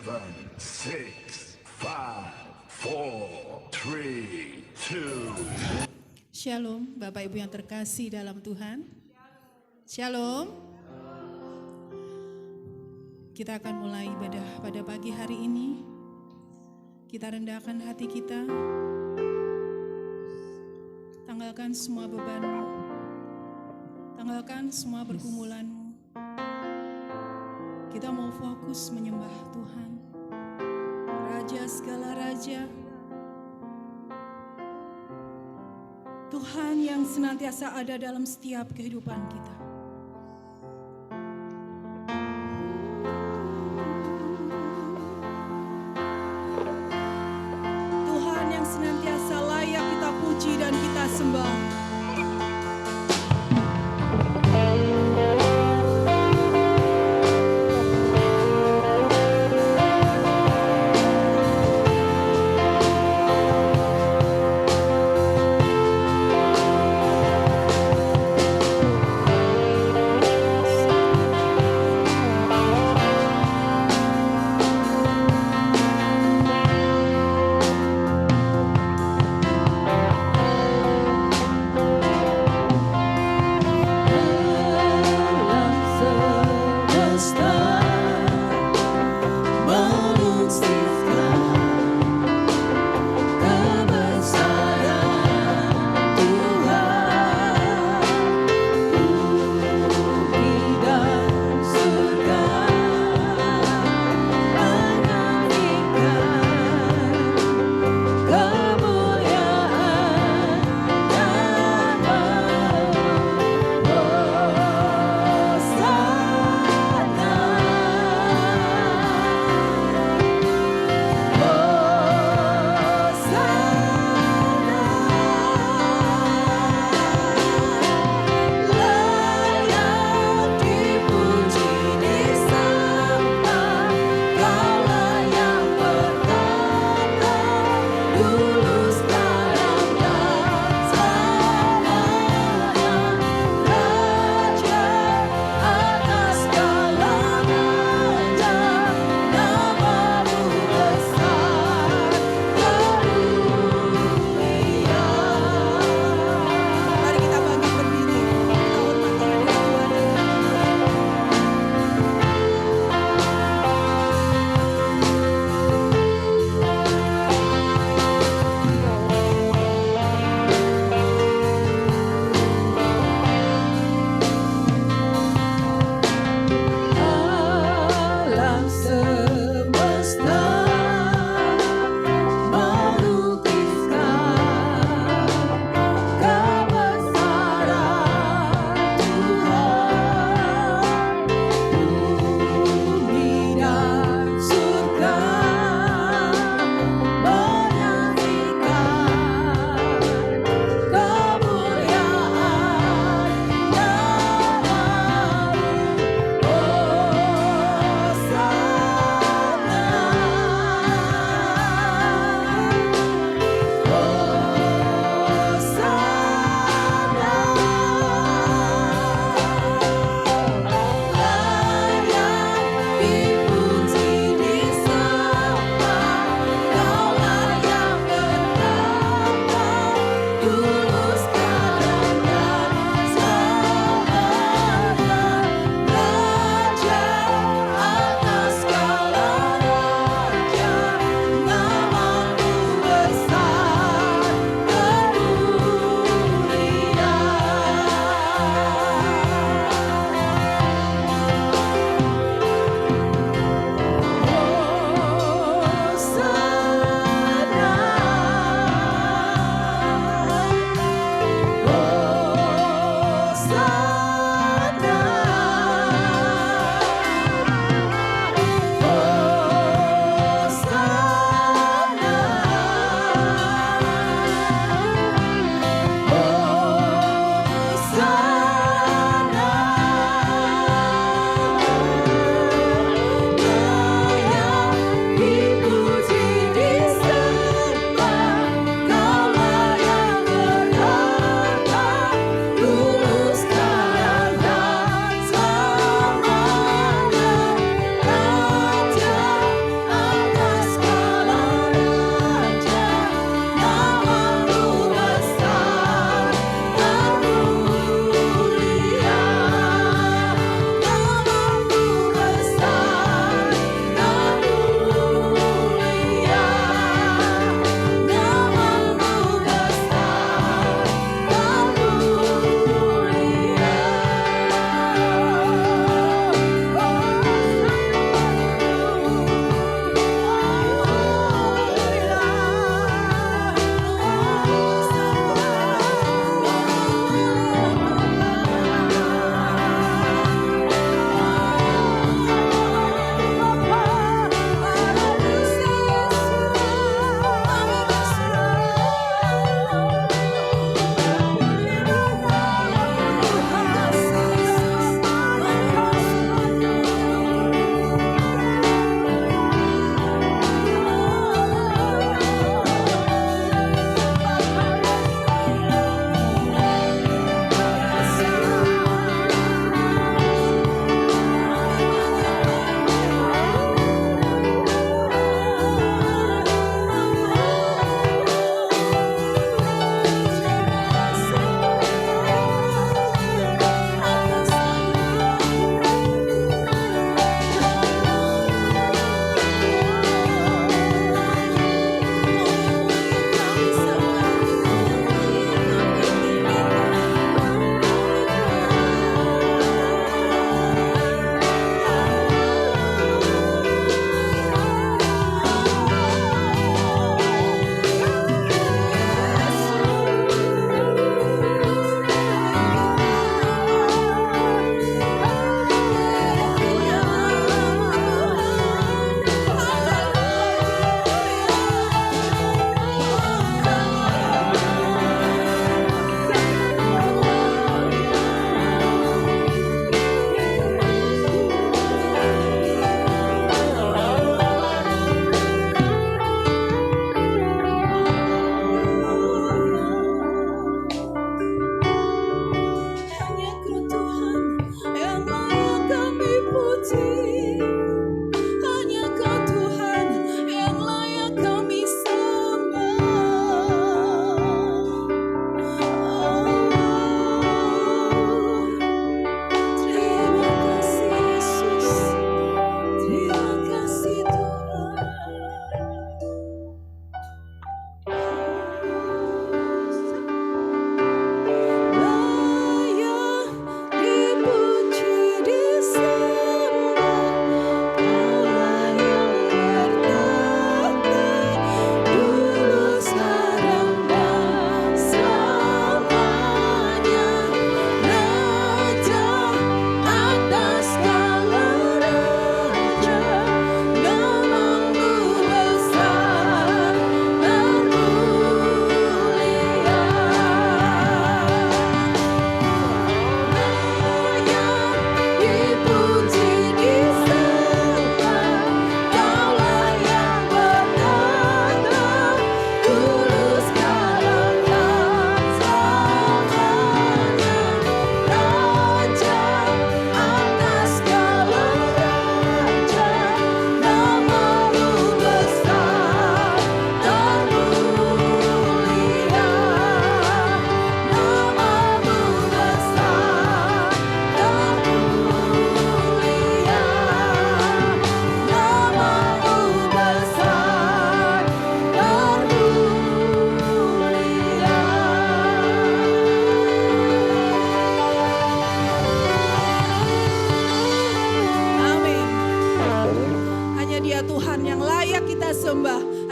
7, 6, 5, 4, 3, 2. Shalom, Bapak Ibu yang terkasih dalam Tuhan. Shalom. Kita akan mulai ibadah pada pagi hari ini. Kita rendahkan hati kita. Tanggalkan semua bebanmu. Tanggalkan semua pergumulanmu. Kita mau fokus menyembah Tuhan. Raja segala raja. Tuhan yang senantiasa ada dalam setiap kehidupan kita. Tuhan yang senantiasa layak kita puji dan kita sembah.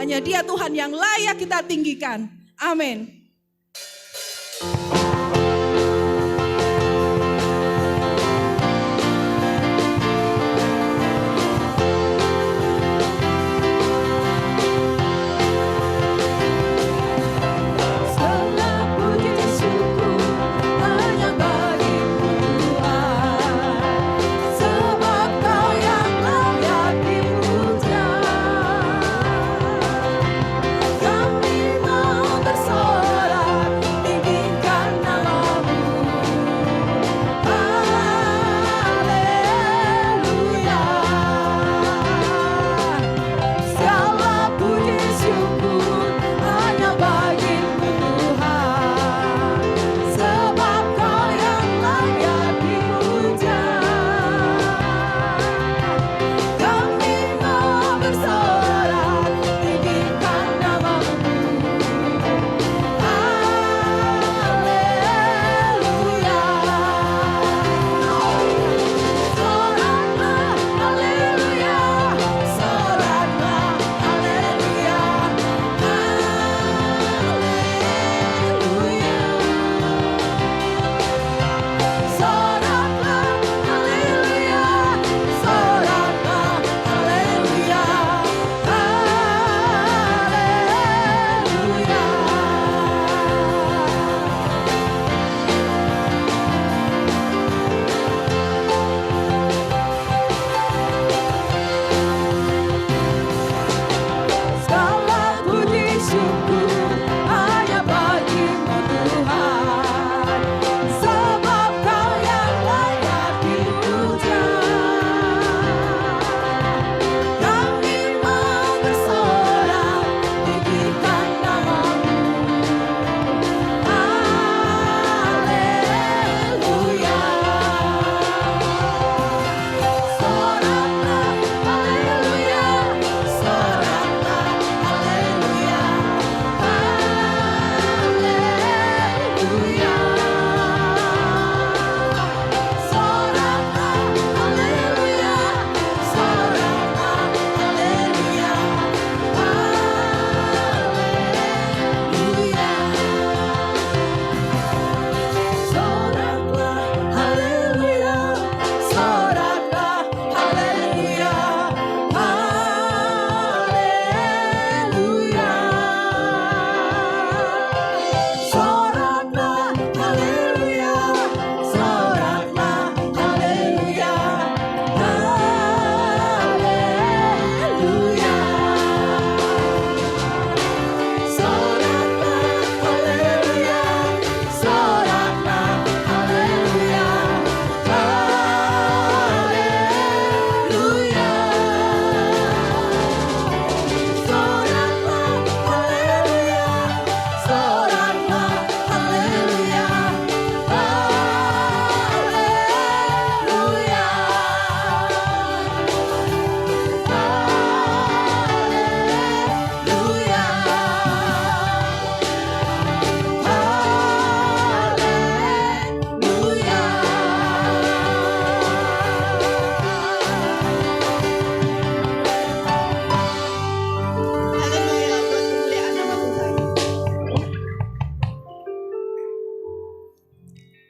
Hanya Dia Tuhan yang layak kita tinggikan. Amin.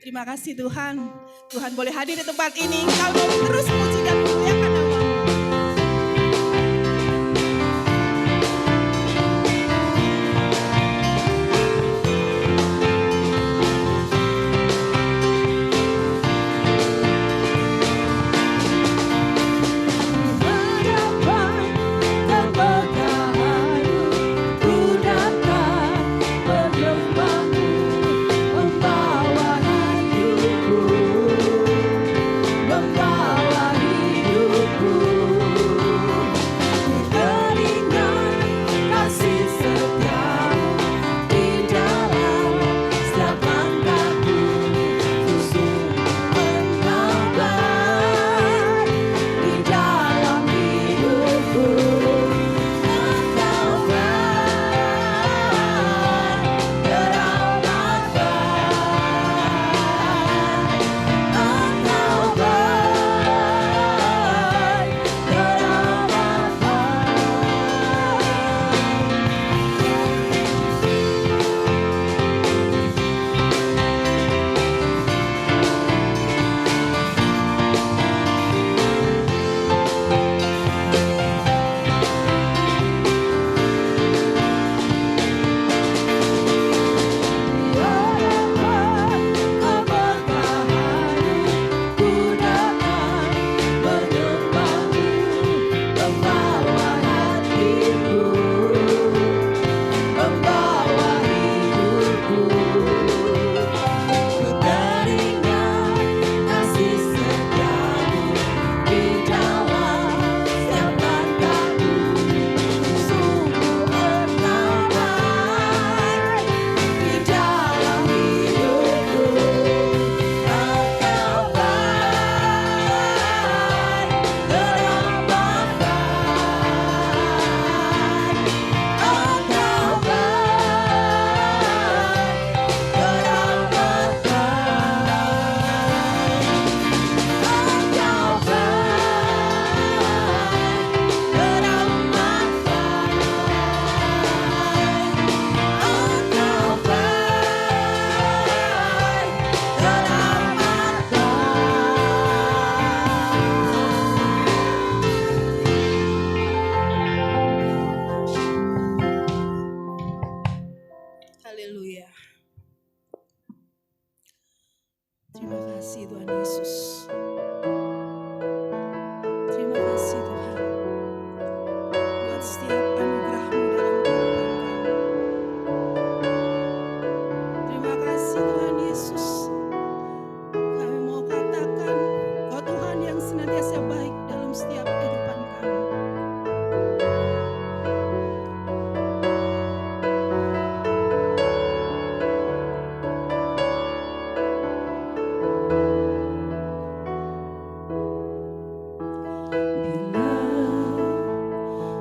Terima kasih Tuhan. Tuhan boleh hadir di tempat ini. Kau boleh terus memuji dan memuliakan nama-Mu. Membawa hidup kasih Tuhan Yesus. Terima kasih Tuhan buat setiap anugerah-Mu dalam kehidupan kami. Terima kasih Tuhan Yesus. Kami mau katakan Kau Tuhan yang senantiasa baik dalam setiap kehidupan kami.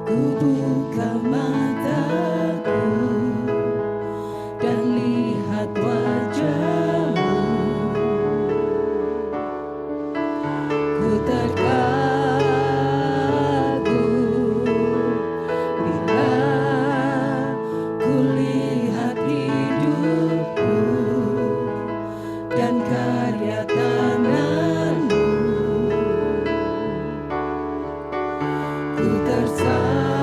Ku buka mataku dan lihat wajah-Mu, ku terkagum bila ku lihat hidupku dan karya tangan-Mu. Ku tersanjung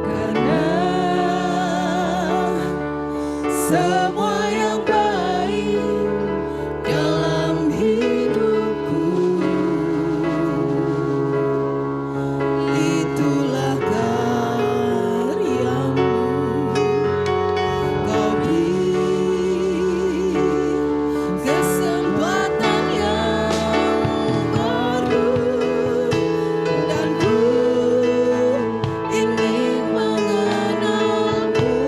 karena semua yang baik dalam hidupku, itulah karya-Mu. Kau beri kesempatan yang baru, dan ku ingin mengenal-Mu,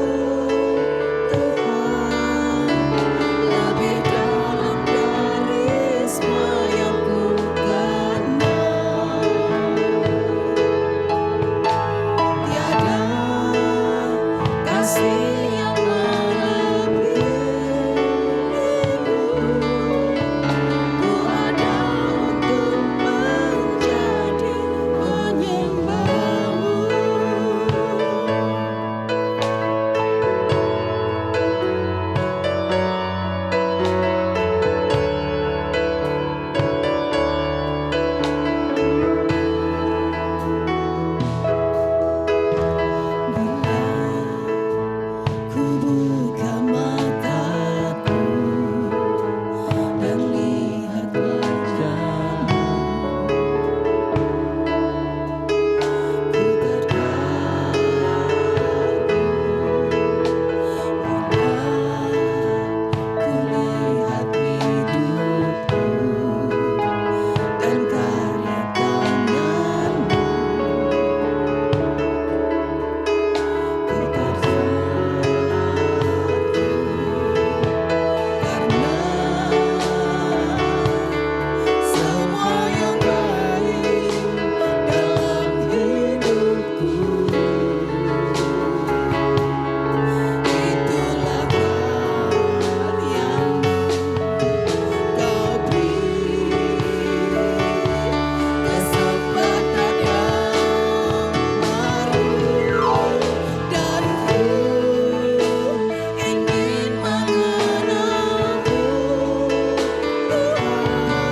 Tuhan, lebih dalam dari semua yang ku kenal. Tiada kasih yang melebihi-Mu. Ku ada untuk menjadi penyembah-Mu. Bila ku buka mataku dan lihat wajah-Mu, ku terkagum bila ku lihat hidupku dan karya tangan-Mu. Ku tersanjung karena semua yang baik dalam hidupku, itulah karya-Mu. Kau beri kesempatan yang baru, dan ku ingin mengenal-Mu, Tuhan,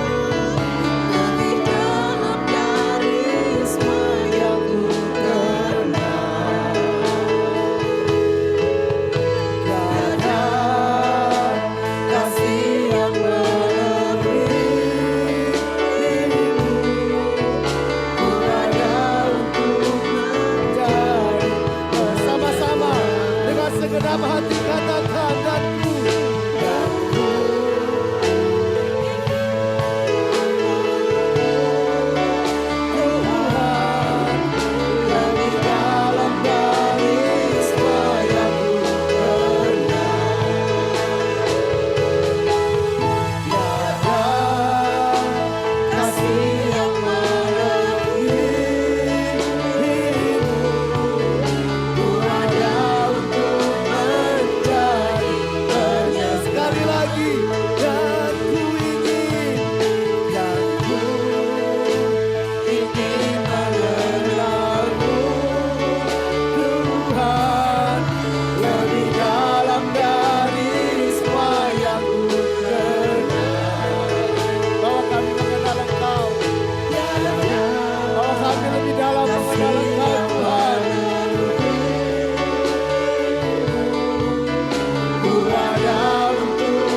lebih dalam dari semua yang ku kenal. Tiada kasih yang melebihi-Mu. Ku ada untuk menjadi. Bersama-sama dengan segenap hati katakan, dan ku Tuhan, lebih dalam dari semua yang ku kenal. Tiada kasih yang melebihi-Mu. Ku ada untuk menjadi penyembah. Sekali lagi, dan ku ingin mengenal-Mu, Tuhan, lebih dalam dari semua yang ku kenal. Bawa kami mengenal Engkau, bawa kami lebih dalam mengenal Engkau, Tuhan. Ku ada untuk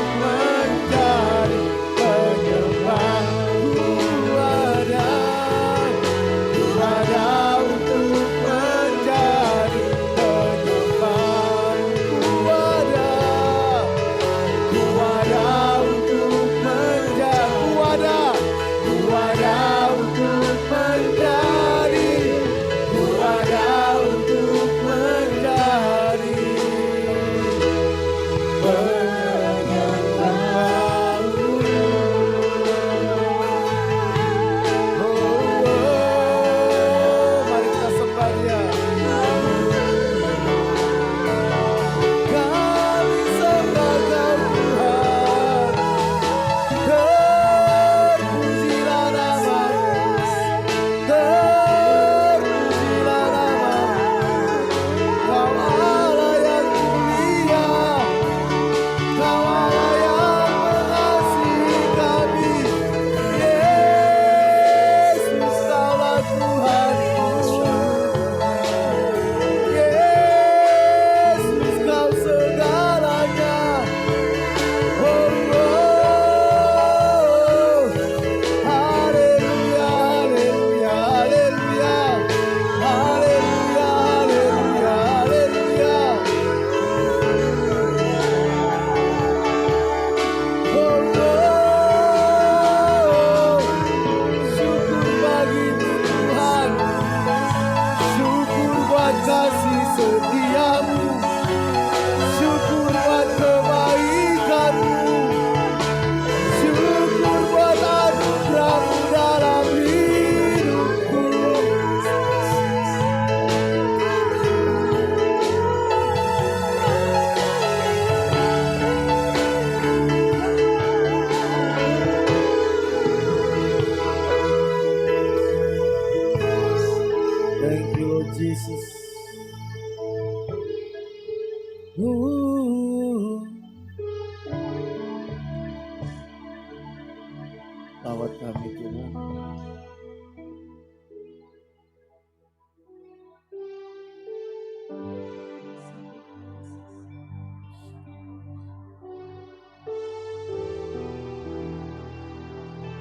Rawat kami Tuhan.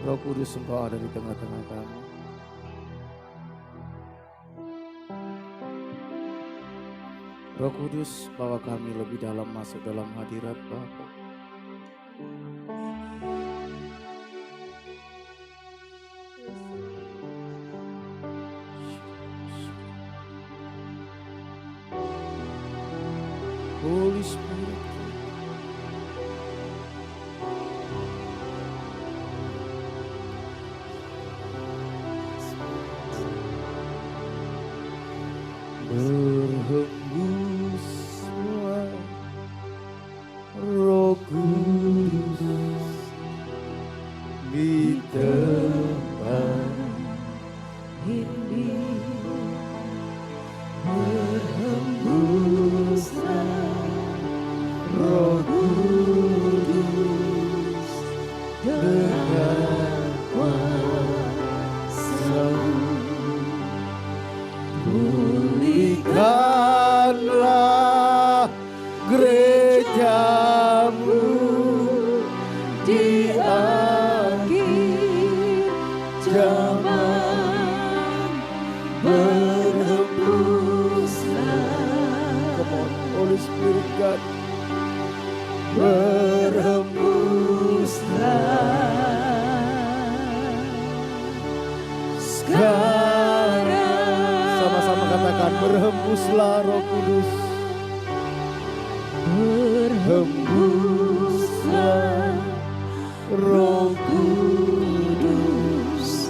Roh Kudus, Engkau ada di tengah-tengah kami. Roh Kudus, bawa kami lebih dalam masuk dalam hadirat Bapa. Holy Spirit, berhembuslah Roh Kudus di tempat ini, berhembuslah Roh Kudus dengan kuasa-Mu. Pulihkanlah gereja-Mu di akhir zaman, berhembuslah. Come on, Holy Spirit God. Berhembuslah sekarang. Sama-sama katakan, berhembuslah Roh Kudus. Berhembuslah Roh Kudus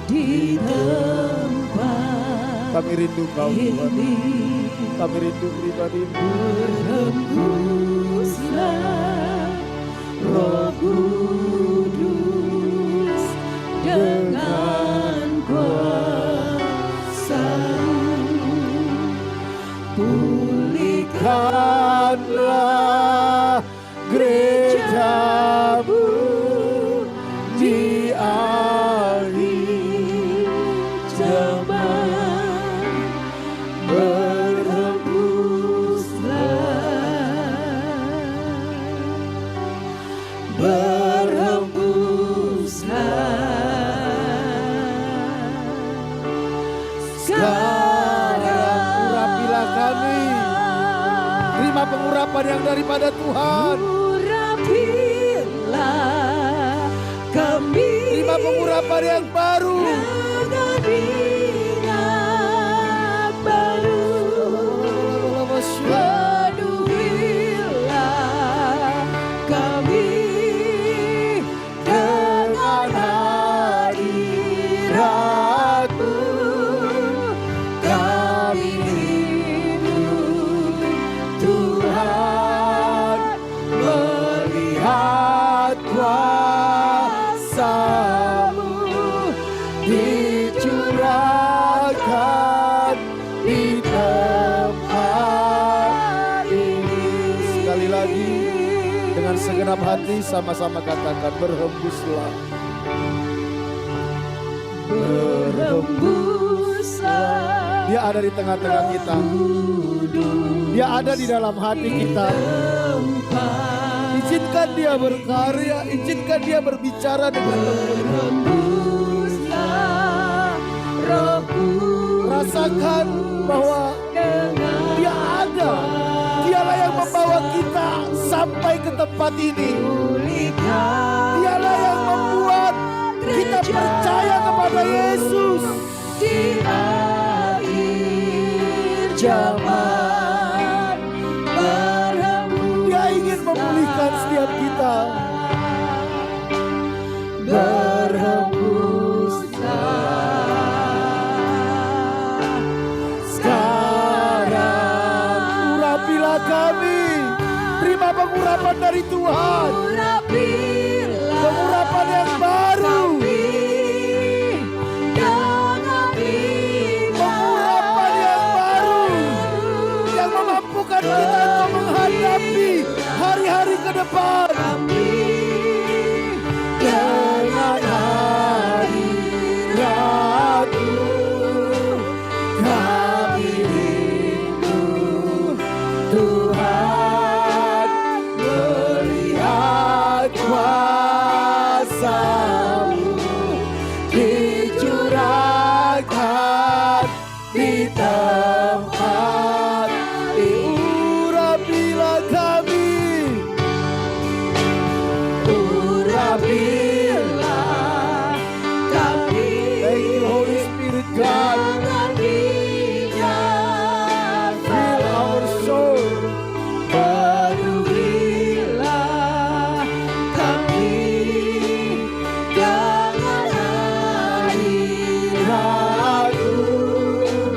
di tempat. Kami rindu Kau Tuhan. Kami rindu pribadi-Mu. Berhembuslah Roh Kudus dengan kuasa-Mu. Pulihkanlah gereja-Mu di akhir zaman, sekarang urapilah kami. Terima pengurapan yang daripada Tuhan. Urapilah kami. Terima pengurapan yang baru. Penuhilah kami dengan hadirat-Mu. Kami hidup Tuhan, melihat kuasa-Mu dicurahkan di tempat ini. Sekali lagi dengan segenap hati sama-sama katakan, berhembuslah. Berhembuslah. Dia ada di tengah-tengah kita. Dia ada di dalam hati kita. Izinkan Dia berkarya, izinkan Dia berbicara dengan Rohku. Rasakan bahwa Dia ada. Dialah yang membawa kita sampai ke tempat ini. Dialah yang membuat kita percaya kepada Yesus. Di akhir zaman, Dia ingin memulihkan setiap kita. Berhembuslah sekarang, urapilah kami. Terima pengurapan dari Tuhan. urapilah kami. Thank you Holy Spirit God. Dengan minyak Fill our soul. penuhilah kami dengan air Agung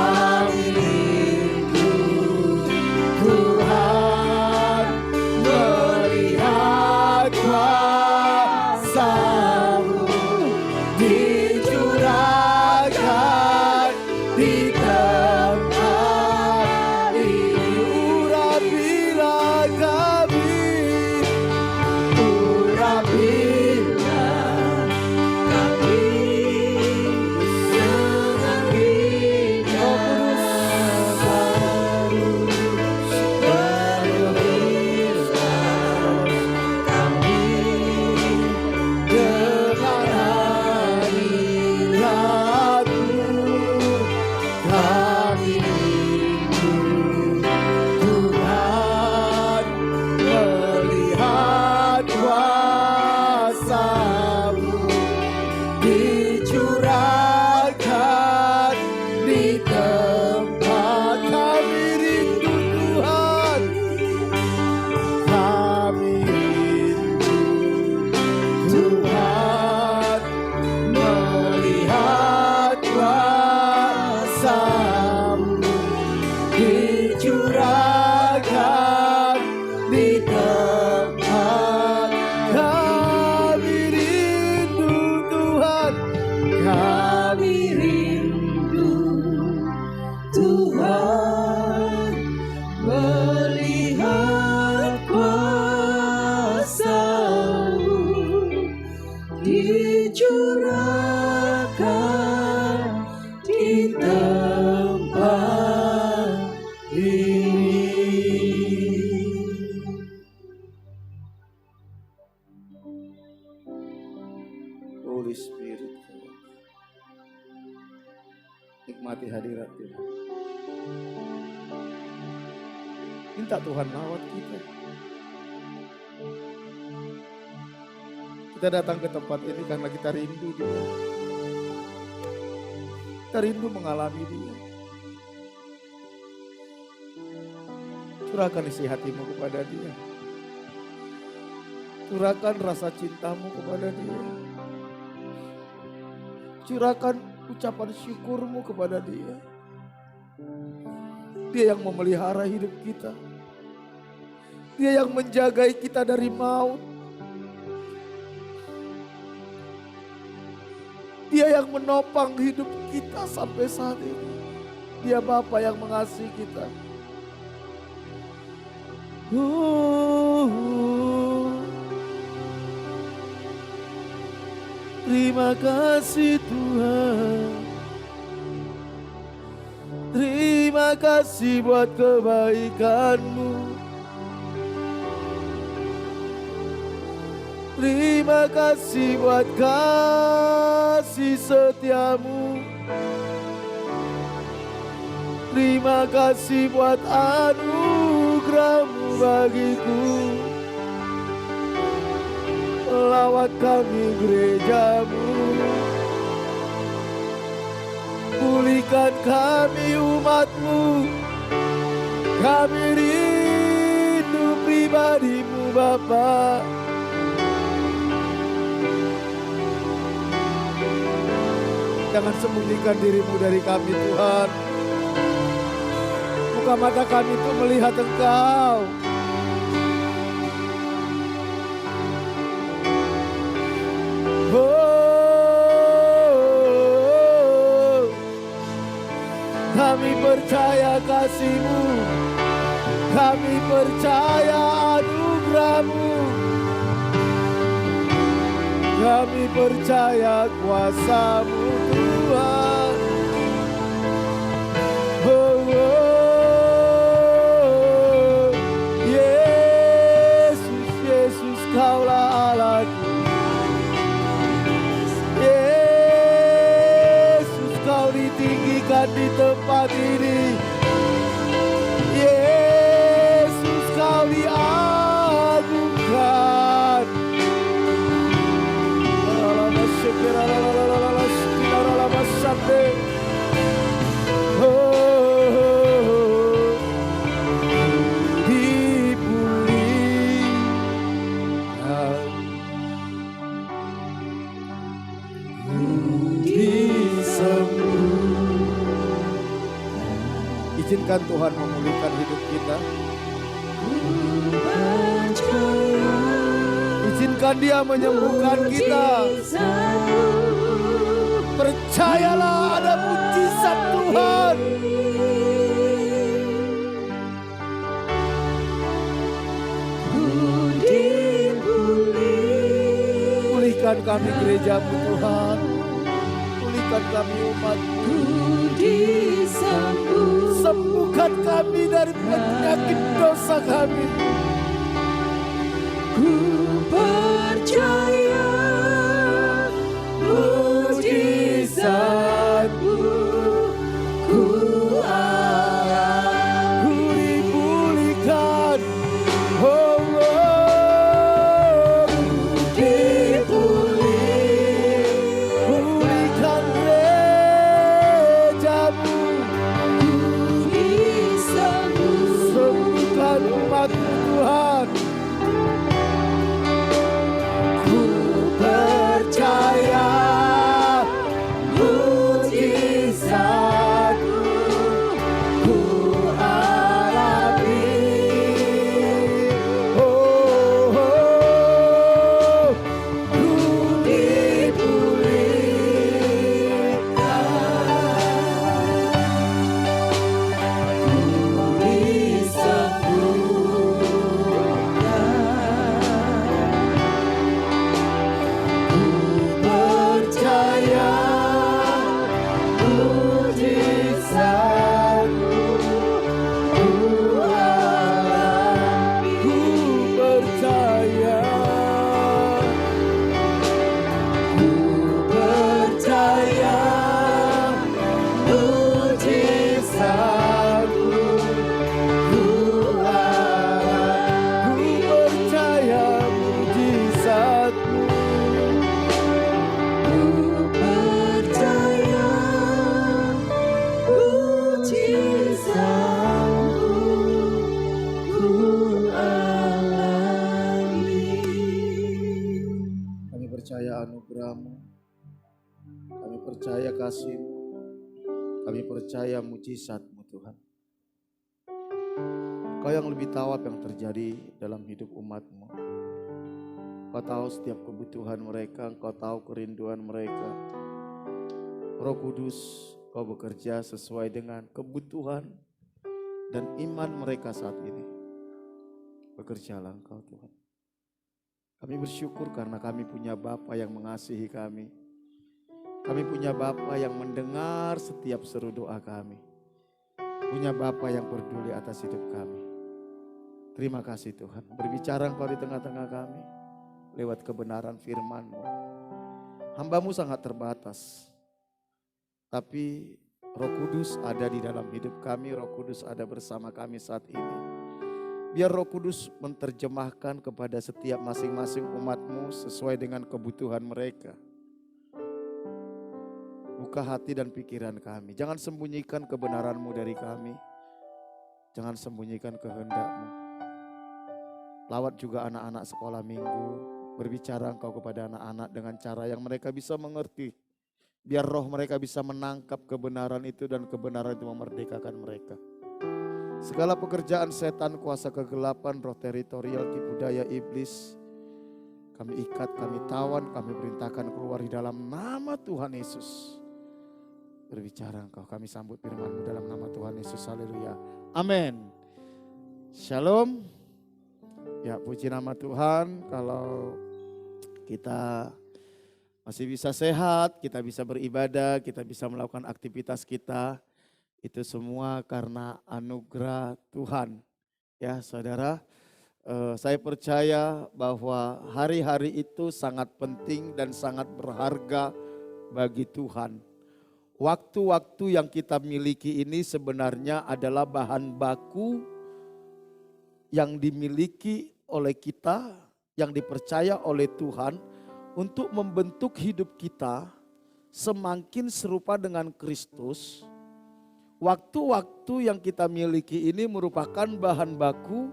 kami rindu Tuhan, melihat kuasa-Mu dicurahkan di tempat ini. Urapilah kami, urapilah kami dengan minyak kami dengan hadirat-Mu kami rindu Tuhan, melihat kuasa-Mu dicurahkan di tempat kami rindu Tuhan, kami rindu Tuhan, melihat kuasa-Mu dicurahkan di tempat kami rindu Tuhan, kami rindu Tuhan, melihat kuasa-Mu dicurahkan di tempat ini. Holy Spirit, nikmati hadirat Tuhan. Minta Tuhan rawat kita. Kita datang ke tempat ini karena kita rindu Dia. Kita rindu mengalami Dia. Curahkan isi hatimu kepada Dia. Curahkan rasa cintamu kepada Dia. Curahkan ucapan syukurmu kepada Dia. Dia yang memelihara hidup kita. Dia yang menjagai kita dari maut. Dia yang menopang hidup kita sampai saat ini. Dia Bapa yang mengasihi kita. Terima kasih Tuhan. Terima kasih buat kebaikan-Mu. Terima kasih buat kasih setia-Mu. Terima kasih buat anugerah-Mu bagiku. Lawat kami gereja-Mu. Pulihkan kami umat-Mu. Kami rindu pribadi-Mu Bapa. Jangan sembunyikan diri-Mu dari kami Tuhan. Buka mata kami untuk melihat Engkau. Kami percaya kasih-Mu, kami percaya anugerah-Mu, kami percaya kuasa-Mu Tuhan. Yesus, Yesus Kaulah Allahku. Ditinggikan di tempat ini. Yesus Kau diagungkan. Izinkan Tuhan memulihkan hidup kita. Izinkan Dia menyembuhkan kita. Percayalah ada mujizat Tuhan. Pulihkan kami gereja-Mu Tuhan. Pulihkan kami umat-Mu. Sembuhkan kami dari penyakit dosa kami. Ku percaya mujizat-Mu, ku alami. Ku dipulihkan, oh, oh. Pulihkan gereja-Mu. Sembuhkan umat-Mu Tuhan. Ku percaya mujizat-Mu, ku alami. Oh, oh, ku percaya mujizat-Mu, ku alami. Ku percaya mujizat-Mu, ku alami. Ku percaya mujizat-Mu. Kami percaya anugerah-Mu, kami percaya kasih-Mu, kami percaya mujizat-Mu Tuhan. Kau yang lebih tahu apa yang terjadi dalam hidup umat-Mu. Kau tahu setiap kebutuhan mereka, Kau tahu kerinduan mereka. Roh Kudus, Kau bekerja sesuai dengan kebutuhan dan iman mereka saat ini. Bekerjalah Engkau Tuhan. Kami bersyukur karena kami punya Bapa yang mengasihi kami. Kami punya Bapa yang mendengar setiap seru doa kami. Punya Bapa yang peduli atas hidup kami. Terima kasih Tuhan. Berbicara Engkau di tengah-tengah kami lewat kebenaran firman-Mu. Hamba-Mu sangat terbatas. Tapi Roh Kudus ada di dalam hidup kami. Roh Kudus ada bersama kami saat ini. Biar Roh Kudus menerjemahkan kepada setiap masing-masing umat-Mu sesuai dengan kebutuhan mereka. Buka hati dan pikiran kami. Jangan sembunyikan kebenaran-Mu dari kami. Jangan sembunyikan kehendak-Mu. Lawat juga anak-anak sekolah minggu. Berbicara Engkau kepada anak-anak dengan cara yang mereka bisa mengerti. Biar roh mereka bisa menangkap kebenaran itu dan kebenaran itu memerdekakan mereka. Segala pekerjaan setan, kuasa kegelapan, roh teritorial, tipu daya iblis, kami ikat, kami tawan, kami perintahkan keluar di dalam nama Tuhan Yesus. Berbicara Engkau, kami sambut firman-Mu dalam nama Tuhan Yesus. Haleluya. Amin. Shalom. Ya, puji nama Tuhan kalau kita masih bisa sehat, kita bisa beribadah, kita bisa melakukan aktivitas kita. Itu semua karena anugerah Tuhan. Ya saudara, saya percaya bahwa hari-hari itu sangat penting dan sangat berharga bagi Tuhan. Waktu-waktu yang kita miliki ini sebenarnya adalah bahan baku yang dimiliki oleh kita, yang dipercaya oleh Tuhan untuk membentuk hidup kita semakin serupa dengan Kristus. Waktu-waktu yang kita miliki ini merupakan bahan baku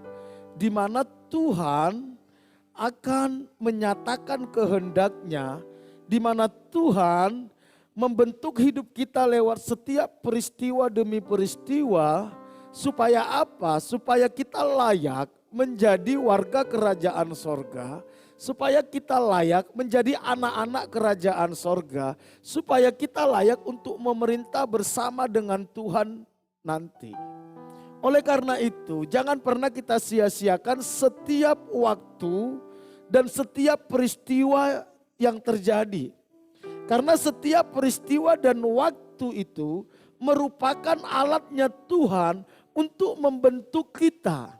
di mana Tuhan akan menyatakan kehendaknya, di mana Tuhan membentuk hidup kita lewat setiap peristiwa demi peristiwa Supaya apa? Supaya kita layak menjadi warga kerajaan sorga. Supaya kita layak menjadi anak-anak kerajaan sorga. Supaya kita layak untuk memerintah bersama dengan Tuhan nanti. Oleh karena itu, jangan pernah kita sia-siakan setiap waktu dan setiap peristiwa yang terjadi. Karena setiap peristiwa dan waktu itu merupakan alatnya Tuhan untuk membentuk kita.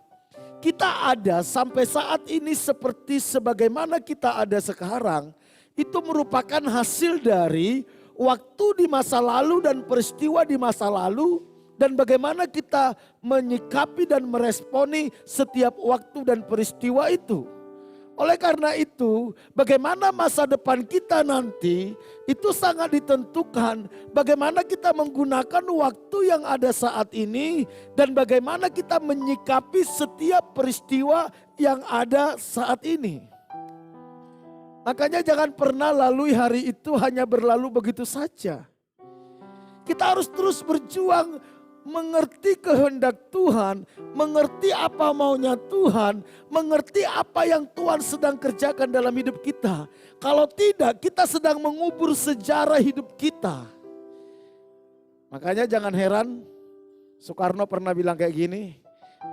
Kita ada sampai saat ini seperti sebagaimana kita ada sekarang. Itu merupakan hasil dari waktu di masa lalu dan peristiwa di masa lalu. Dan bagaimana kita menyikapi dan meresponi setiap waktu dan peristiwa itu. Oleh karena itu, bagaimana masa depan kita nanti itu sangat ditentukan. Bagaimana kita menggunakan waktu yang ada saat ini dan bagaimana kita menyikapi setiap peristiwa yang ada saat ini. Makanya jangan pernah lalui hari itu hanya berlalu begitu saja. Kita harus terus berjuang mengerti kehendak Tuhan, mengerti apa maunya Tuhan, mengerti apa yang Tuhan sedang kerjakan dalam hidup kita. Kalau tidak, kita sedang mengubur sejarah hidup kita. Makanya jangan heran, Soekarno pernah bilang kayak gini,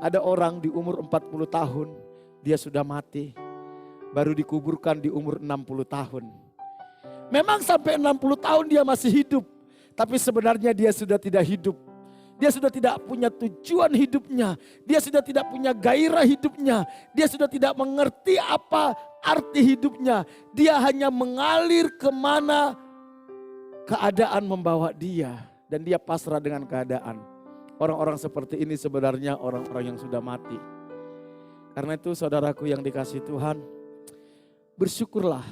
ada orang di umur 40 tahun, dia sudah mati, baru dikuburkan di umur 60 tahun. Memang sampai 60 tahun dia masih hidup, tapi sebenarnya dia sudah tidak hidup. Dia sudah tidak punya tujuan hidupnya. Dia sudah tidak punya gairah hidupnya. Dia sudah tidak mengerti apa arti hidupnya. Dia hanya mengalir kemana keadaan membawa dia. Dan dia pasrah dengan keadaan. Orang-orang seperti ini sebenarnya orang-orang yang sudah mati. Karena itu saudaraku yang dikasihi Tuhan, bersyukurlah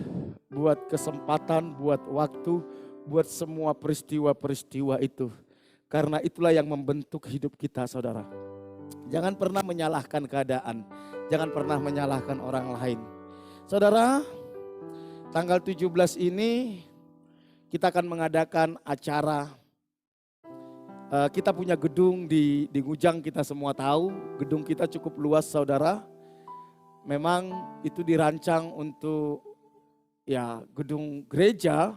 buat kesempatan, buat waktu, buat semua peristiwa-peristiwa itu. Karena itulah yang membentuk hidup kita, saudara. Jangan pernah menyalahkan keadaan. Jangan pernah menyalahkan orang lain. Saudara, tanggal 17 ini kita akan mengadakan acara. Kita punya gedung di Ngujang, kita semua tahu. Gedung kita cukup luas, saudara. Memang itu dirancang untuk gedung gereja.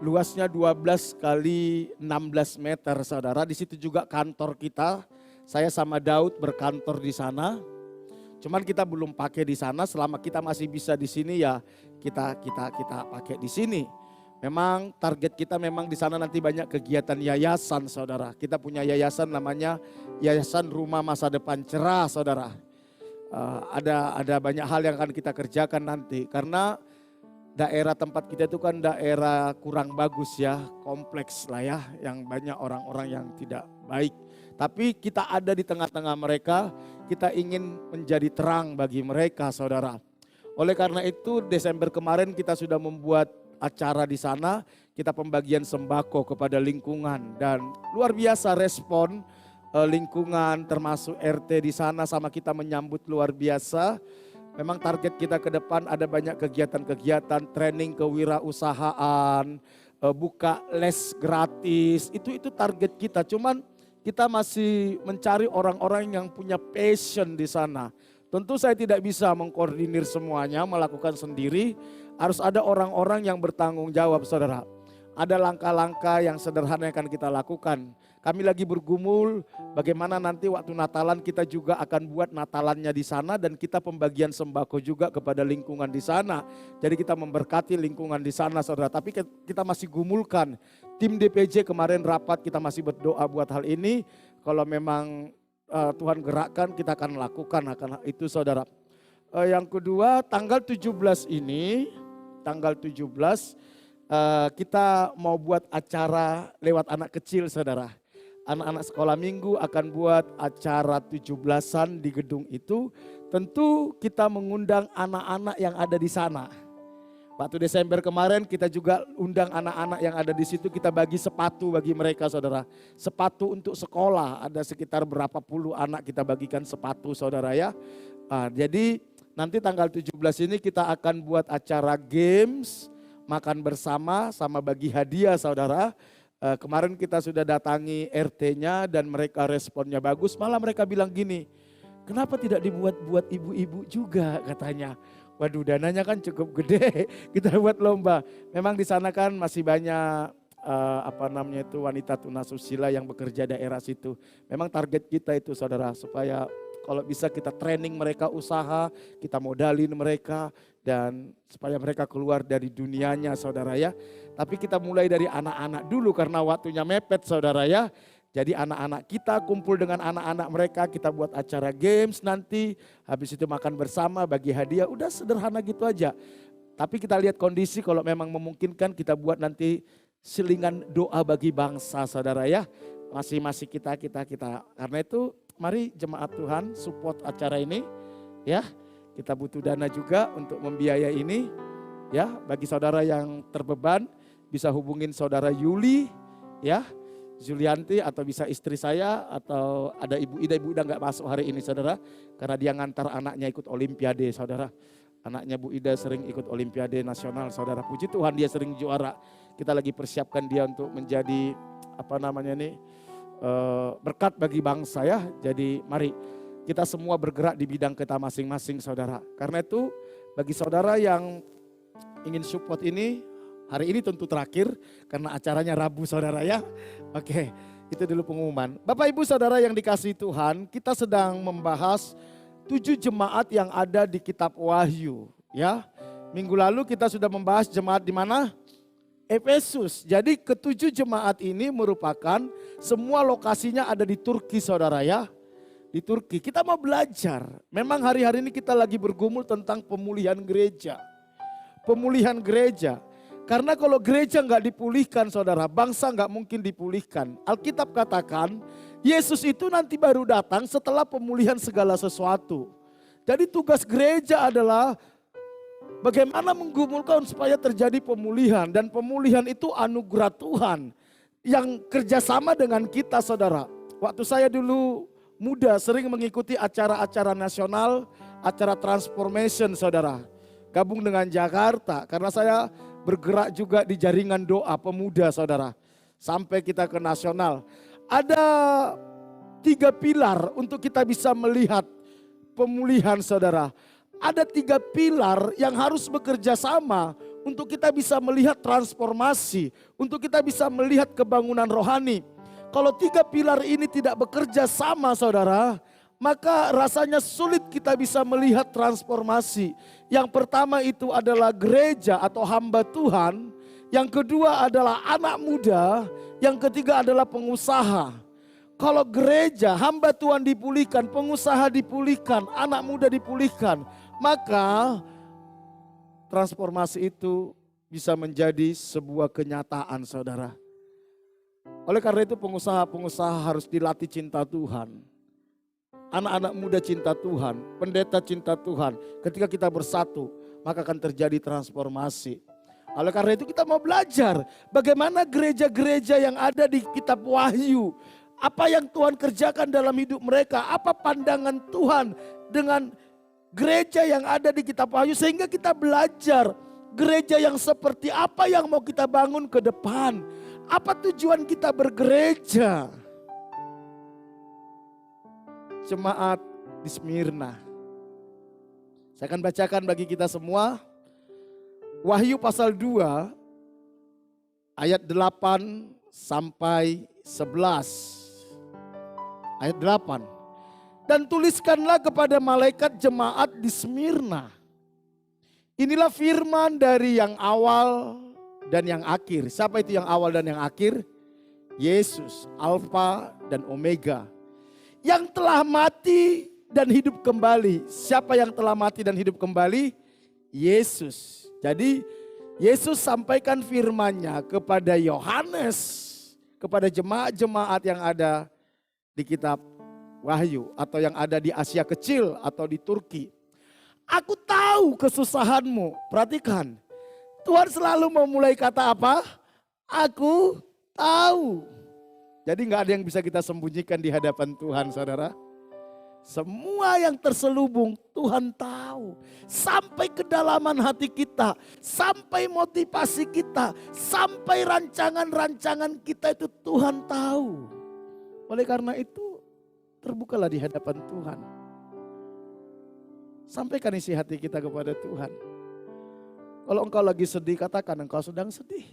Luasnya 12 kali 16 meter, saudara. Di situ juga kantor kita. Saya sama Daud berkantor di sana. Cuman kita belum pakai di sana. Selama kita masih bisa di sini ya kita pakai di sini. Memang target kita memang di sana nanti banyak kegiatan yayasan, saudara. Kita punya yayasan namanya Yayasan Rumah Masa Depan Cerah, saudara. Ada banyak hal yang akan kita kerjakan nanti karena daerah tempat kita itu kan daerah kurang bagus ya, kompleks lah ya, yang banyak orang-orang yang tidak baik. Tapi kita ada di tengah-tengah mereka, kita ingin menjadi terang bagi mereka, saudara. Oleh karena itu Desember kemarin kita sudah membuat acara di sana, kita pembagian sembako kepada lingkungan dan luar biasa respon lingkungan termasuk RT di sana sama kita menyambut luar biasa. Memang target kita ke depan ada banyak kegiatan-kegiatan, training kewirausahaan, buka les gratis, itu target kita. Cuman kita masih mencari orang-orang yang punya passion di sana. Tentu saya tidak bisa mengkoordinir semuanya, melakukan sendiri. Harus ada orang-orang yang bertanggung jawab, saudara. Ada langkah-langkah yang sederhana yang akan kita lakukan. Kami lagi bergumul bagaimana nanti waktu Natalan kita juga akan buat Natalannya di sana dan kita pembagian sembako juga kepada lingkungan di sana. Jadi kita memberkati lingkungan di sana, saudara. Tapi kita masih gumulkan. Tim DPJ kemarin rapat, kita masih berdoa buat hal ini. Kalau memang Tuhan gerakkan, kita akan lakukan itu, saudara. Yang kedua, tanggal 17 ini, tanggal 17 kita mau buat acara lewat anak kecil, saudara. Anak-anak sekolah minggu akan buat acara 17-an di gedung itu. Tentu kita mengundang anak-anak yang ada di sana. Waktu Desember kemarin kita juga undang anak-anak yang ada di situ, kita bagi sepatu bagi mereka, saudara. Sepatu untuk sekolah, ada sekitar berapa puluh anak kita bagikan sepatu, saudara ya. Jadi nanti tanggal 17 ini kita akan buat acara games, makan bersama sama bagi hadiah, saudara. Kemarin kita sudah datangi RT-nya dan mereka responnya bagus. Malah mereka bilang gini, kenapa tidak dibuat-buat ibu-ibu juga katanya. Waduh, dananya kan cukup gede, kita buat lomba. Memang di sana kan masih banyak wanita tunasusila yang bekerja daerah situ. Memang target kita itu saudara, supaya kalau bisa kita training mereka usaha, kita modalin mereka dan supaya mereka keluar dari dunianya saudara ya. Tapi kita mulai dari anak-anak dulu karena waktunya mepet saudara ya. Jadi anak-anak kita kumpul dengan anak-anak mereka, kita buat acara games nanti, habis itu makan bersama, bagi hadiah, udah sederhana gitu aja. Tapi kita lihat kondisi kalau memang memungkinkan kita buat nanti selingan doa bagi bangsa saudara ya. Masih kita. Karena itu mari jemaat Tuhan support acara ini ya. Kita butuh dana juga untuk membiayai ini ya. Bagi saudara yang terbeban bisa hubungin saudara Yuli ya. Julianti atau bisa istri saya atau ada Ibu Ida nggak masuk hari ini saudara. Karena dia ngantar anaknya ikut olimpiade saudara. Anaknya Bu Ida sering ikut olimpiade nasional saudara. Puji Tuhan dia sering juara. Kita lagi persiapkan dia untuk menjadi berkat bagi bangsa ya. Jadi mari kita semua bergerak di bidang kita masing-masing saudara. Karena itu bagi saudara yang ingin support ini, hari ini tentu terakhir karena acaranya Rabu saudara ya. Oke, itu dulu pengumuman. Bapak Ibu saudara yang dikasihi Tuhan, kita sedang membahas 7 jemaat yang ada di kitab Wahyu ya. Minggu lalu kita sudah membahas jemaat di mana? Efesus. Jadi ke-7 jemaat ini merupakan semua lokasinya ada di Turki saudara ya. Di Turki. Kita mau belajar. Memang hari-hari ini kita lagi bergumul tentang pemulihan gereja. Pemulihan gereja. Karena kalau gereja nggak dipulihkan saudara, bangsa nggak mungkin dipulihkan. Alkitab katakan Yesus itu nanti baru datang setelah pemulihan segala sesuatu. Jadi tugas gereja adalah bagaimana menggumulkan supaya terjadi pemulihan. Dan pemulihan itu anugerah Tuhan yang kerjasama dengan kita saudara. Waktu saya dulu muda sering mengikuti acara-acara nasional, acara transformation saudara. Gabung dengan Jakarta karena saya bergerak juga di jaringan doa pemuda saudara. Sampai kita ke nasional. Ada 3 pilar untuk kita bisa melihat pemulihan saudara. Ada 3 pilar yang harus bekerja sama untuk kita bisa melihat transformasi. Untuk kita bisa melihat kebangunan rohani. Kalau 3 pilar ini tidak bekerja sama saudara, maka rasanya sulit kita bisa melihat transformasi. Yang pertama itu adalah gereja atau hamba Tuhan. Yang kedua adalah anak muda. Yang ketiga adalah pengusaha. Kalau gereja, hamba Tuhan dipulihkan, pengusaha dipulihkan, anak muda dipulihkan, maka transformasi itu bisa menjadi sebuah kenyataan saudara. Oleh karena itu pengusaha-pengusaha harus dilatih cinta Tuhan. Anak-anak muda cinta Tuhan, pendeta cinta Tuhan. Ketika kita bersatu, maka akan terjadi transformasi. Oleh karena itu kita mau belajar bagaimana gereja-gereja yang ada di kitab Wahyu. Apa yang Tuhan kerjakan dalam hidup mereka. Apa pandangan Tuhan dengan gereja yang ada di kitab Wahyu. Sehingga kita belajar gereja yang seperti apa yang mau kita bangun ke depan. Apa tujuan kita bergereja. Jemaat di Smyrna. Saya akan bacakan bagi kita semua. Wahyu pasal 2 ayat 8 sampai 11. Ayat 8. Dan tuliskanlah kepada malaikat jemaat di Smyrna. Inilah firman dari yang awal dan yang akhir. Siapa itu yang awal dan yang akhir? Yesus, Alfa dan Omega. Yang telah mati dan hidup kembali. Siapa yang telah mati dan hidup kembali? Yesus. Jadi Yesus sampaikan firman-Nya kepada Yohanes, kepada jemaat-jemaat yang ada di kitab Wahyu atau yang ada di Asia Kecil atau di Turki. Aku tahu kesusahanmu. Perhatikan. Tuhan selalu memulai kata apa? Aku tahu. Jadi nggak ada yang bisa kita sembunyikan di hadapan Tuhan, saudara. Semua yang terselubung Tuhan tahu. Sampai kedalaman hati kita, sampai motivasi kita, sampai rancangan-rancangan kita itu Tuhan tahu. Oleh karena itu terbukalah di hadapan Tuhan. Sampaikan isi hati kita kepada Tuhan. Kalau engkau lagi sedih, katakan engkau sedang sedih.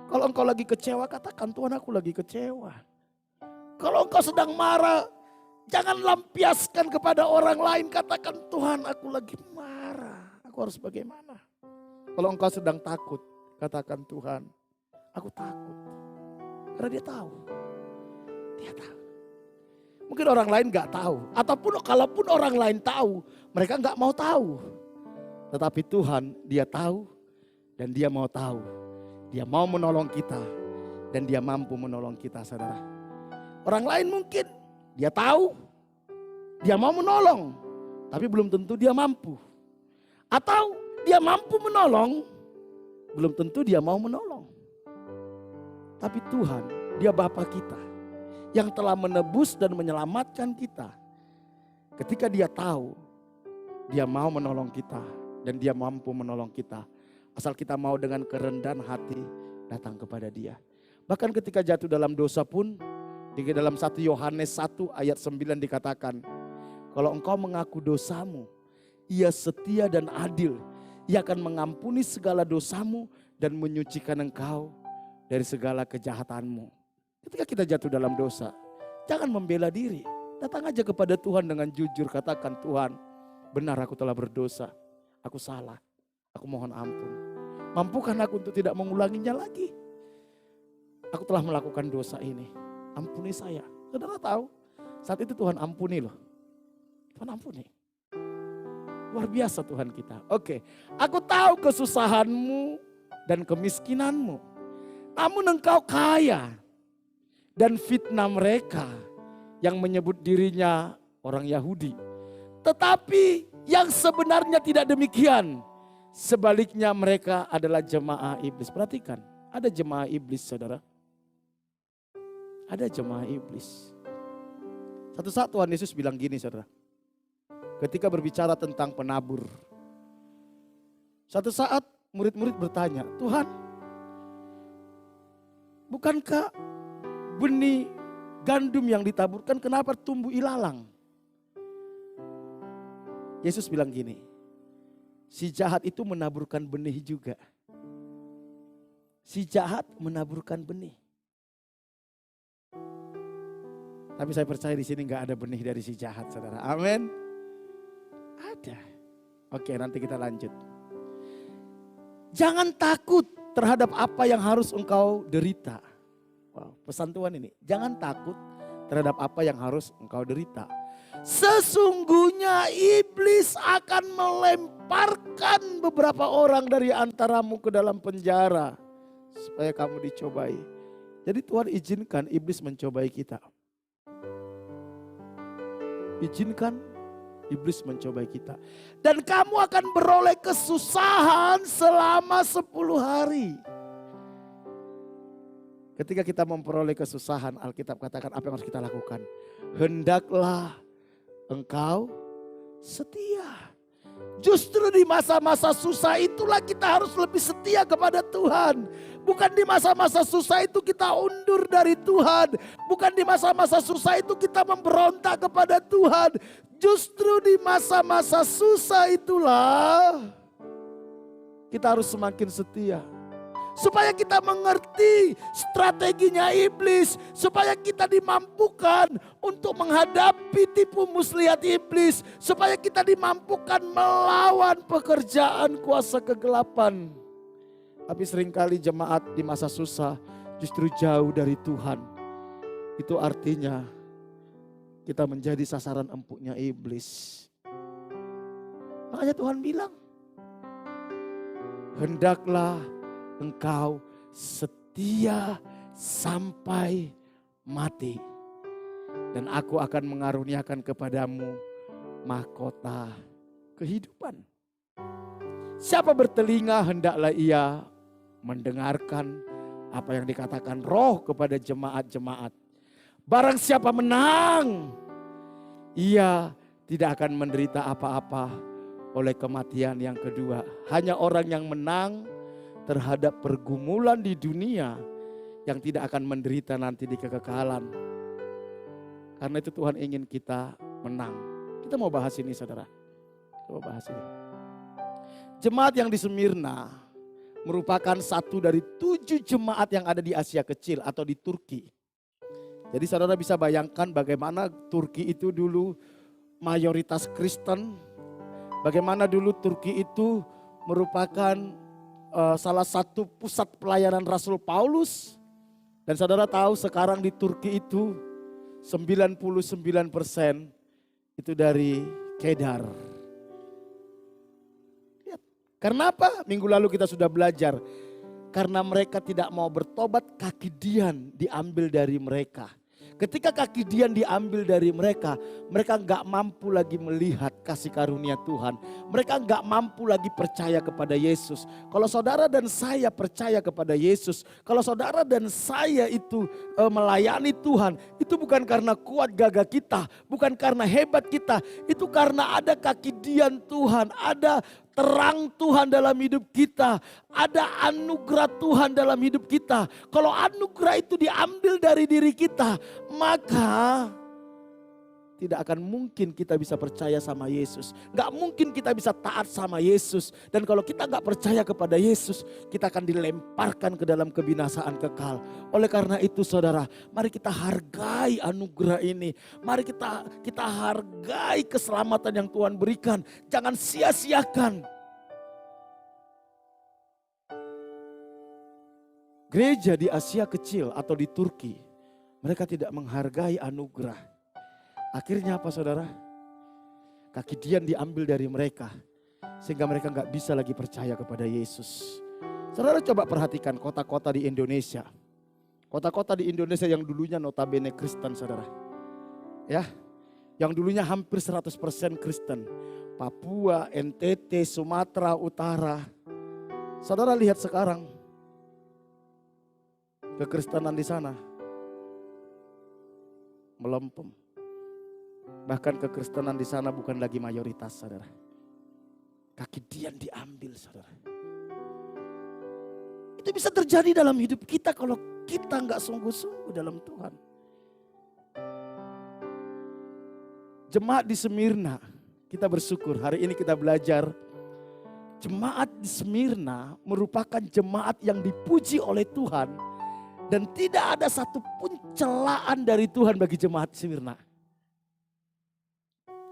Kalau engkau lagi kecewa, katakan Tuhan aku lagi kecewa. Kalau engkau sedang marah, jangan lampiaskan kepada orang lain. Katakan Tuhan aku lagi marah. Aku harus bagaimana? Kalau engkau sedang takut, katakan Tuhan aku takut. Karena dia tahu. Dia tahu. Mungkin orang lain gak tahu. Ataupun kalaupun orang lain tahu, mereka gak mau tahu. Tetapi Tuhan dia tahu dan dia mau tahu. Dia mau menolong kita dan dia mampu menolong kita, saudara. Orang lain mungkin dia tahu, dia mau menolong, tapi belum tentu dia mampu. Atau dia mampu menolong, belum tentu dia mau menolong. Tapi Tuhan, dia Bapa kita yang telah menebus dan menyelamatkan kita. Ketika dia tahu, dia mau menolong kita dan dia mampu menolong kita. Asal kita mau dengan kerendahan hati datang kepada dia. Bahkan ketika jatuh dalam dosa pun, di dalam 1 Yohanes 1 ayat 9 dikatakan, kalau engkau mengaku dosamu, ia setia dan adil. Ia akan mengampuni segala dosamu dan menyucikan engkau dari segala kejahatanmu. Ketika kita jatuh dalam dosa, jangan membela diri. Datang aja kepada Tuhan dengan jujur, katakan Tuhan, benar aku telah berdosa, aku salah, aku mohon ampun. Mampukan aku untuk tidak mengulanginya lagi. Aku telah melakukan dosa ini. Ampuni saya. Saudara tahu, saat itu Tuhan ampuni loh. Tuhan ampuni. Luar biasa Tuhan kita. Oke, aku tahu kesusahanmu dan kemiskinanmu. Namun engkau kaya. Dan fitnah mereka yang menyebut dirinya orang Yahudi. Tetapi yang sebenarnya tidak demikian. Sebaliknya mereka adalah jemaah iblis. Perhatikan, ada jemaah iblis saudara. Ada jemaah iblis. Satu saat Tuhan Yesus bilang gini saudara. Ketika berbicara tentang penabur. Satu saat murid-murid bertanya, Tuhan, bukankah benih gandum yang ditaburkan kenapa tumbuh ilalang? Yesus bilang gini, si jahat itu menaburkan benih juga. Si jahat menaburkan benih. Tapi saya percaya di sini nggak ada benih dari si jahat, saudara. Amin. Ada. Oke, nanti kita lanjut. Jangan takut terhadap apa yang harus engkau derita. Wow, pesan Tuhan ini. Jangan takut terhadap apa yang harus engkau derita. Sesungguhnya iblis akan melemparkan beberapa orang dari antaramu ke dalam penjara. Supaya kamu dicobai. Jadi Tuhan izinkan iblis mencobai kita. Izinkan iblis mencobai kita. Dan kamu akan beroleh kesusahan selama 10 hari. Ketika kita memperoleh kesusahan, Alkitab katakan apa yang harus kita lakukan? Hendaklah engkau setia. Justru di masa-masa susah itulah kita harus lebih setia kepada Tuhan. Bukan di masa-masa susah itu kita undur dari Tuhan. Bukan di masa-masa susah itu kita memberontak kepada Tuhan. Justru di masa-masa susah itulah kita harus semakin setia. Supaya kita mengerti strateginya iblis. Supaya kita dimampukan untuk menghadapi tipu muslihat iblis. Supaya kita dimampukan melawan pekerjaan kuasa kegelapan. Tapi seringkali jemaat di masa susah justru jauh dari Tuhan. Itu artinya kita menjadi sasaran empuknya iblis. Makanya Tuhan bilang, hendaklah engkau setia sampai mati. Dan aku akan mengaruniakan kepadamu mahkota kehidupan. Siapa bertelinga hendaklah ia mendengarkan apa yang dikatakan Roh kepada jemaat-jemaat. Barang siapa menang, ia tidak akan menderita apa-apa oleh kematian yang kedua. Hanya orang yang menang terhadap pergumulan di dunia yang tidak akan menderita nanti di kekekalan. Karena itu Tuhan ingin kita menang. Kita mau bahas ini saudara. Kita mau bahas ini. Jemaat yang di Smyrna merupakan satu dari 7 jemaat yang ada di Asia Kecil atau di Turki. Jadi saudara bisa bayangkan bagaimana Turki itu dulu mayoritas Kristen. Bagaimana dulu Turki itu merupakan salah satu pusat pelayanan Rasul Paulus. Dan saudara tahu sekarang di Turki itu 99% itu dari Kedar. Karena apa? Minggu lalu kita sudah belajar. Karena mereka tidak mau bertobat, kaki Dian diambil dari mereka. Ketika kaki Dian diambil dari mereka, mereka nggak mampu lagi melihat kasih karunia Tuhan. Mereka nggak mampu lagi percaya kepada Yesus. Kalau saudara dan saya percaya kepada Yesus, kalau saudara dan saya itu melayani Tuhan, itu bukan karena kuat gagah kita, bukan karena hebat kita, itu karena ada kaki Dian Tuhan, ada terang Tuhan dalam hidup kita. Ada anugerah Tuhan dalam hidup kita. Kalau anugerah itu diambil dari diri kita, maka tidak akan mungkin kita bisa percaya sama Yesus. Gak mungkin kita bisa taat sama Yesus. Dan kalau kita gak percaya kepada Yesus, kita akan dilemparkan ke dalam kebinasaan kekal. Oleh karena itu saudara, mari kita hargai anugerah ini. Mari kita hargai keselamatan yang Tuhan berikan. Jangan sia-siakan. Gereja di Asia Kecil atau di Turki, mereka tidak menghargai anugerah. Akhirnya apa saudara? Kaki Dian diambil dari mereka. Sehingga mereka gak bisa lagi percaya kepada Yesus. Saudara coba perhatikan kota-kota di Indonesia. Kota-kota di Indonesia yang dulunya notabene Kristen saudara. Ya, yang dulunya hampir 100% Kristen. Papua, NTT, Sumatera Utara. Saudara lihat sekarang. Kekristenan di sana melempem. Bahkan kekristenan di sana bukan lagi mayoritas saudara. Kaki Dian diambil saudara. Itu bisa terjadi dalam hidup kita kalau kita nggak sungguh-sungguh dalam Tuhan. Jemaat di Smyrna, kita bersyukur hari ini kita belajar. Jemaat di Smyrna merupakan jemaat yang dipuji oleh Tuhan. Dan tidak ada satupun celaan dari Tuhan bagi jemaat di Smyrna.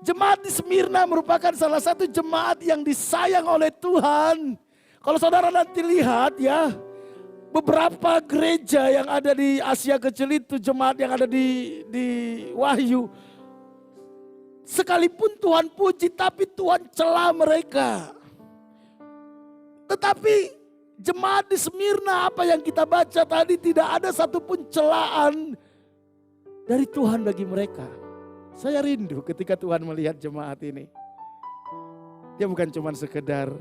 Jemaat di Smyrna merupakan salah satu jemaat yang disayang oleh Tuhan. Kalau saudara nanti lihat ya, beberapa gereja yang ada di Asia Kecil itu, jemaat yang ada di Wahyu. Sekalipun Tuhan puji, tapi Tuhan cela mereka. Tetapi jemaat di Smyrna apa yang kita baca tadi tidak ada satupun celaan dari Tuhan bagi mereka. Saya rindu ketika Tuhan melihat jemaat ini. Dia bukan cuma sekedar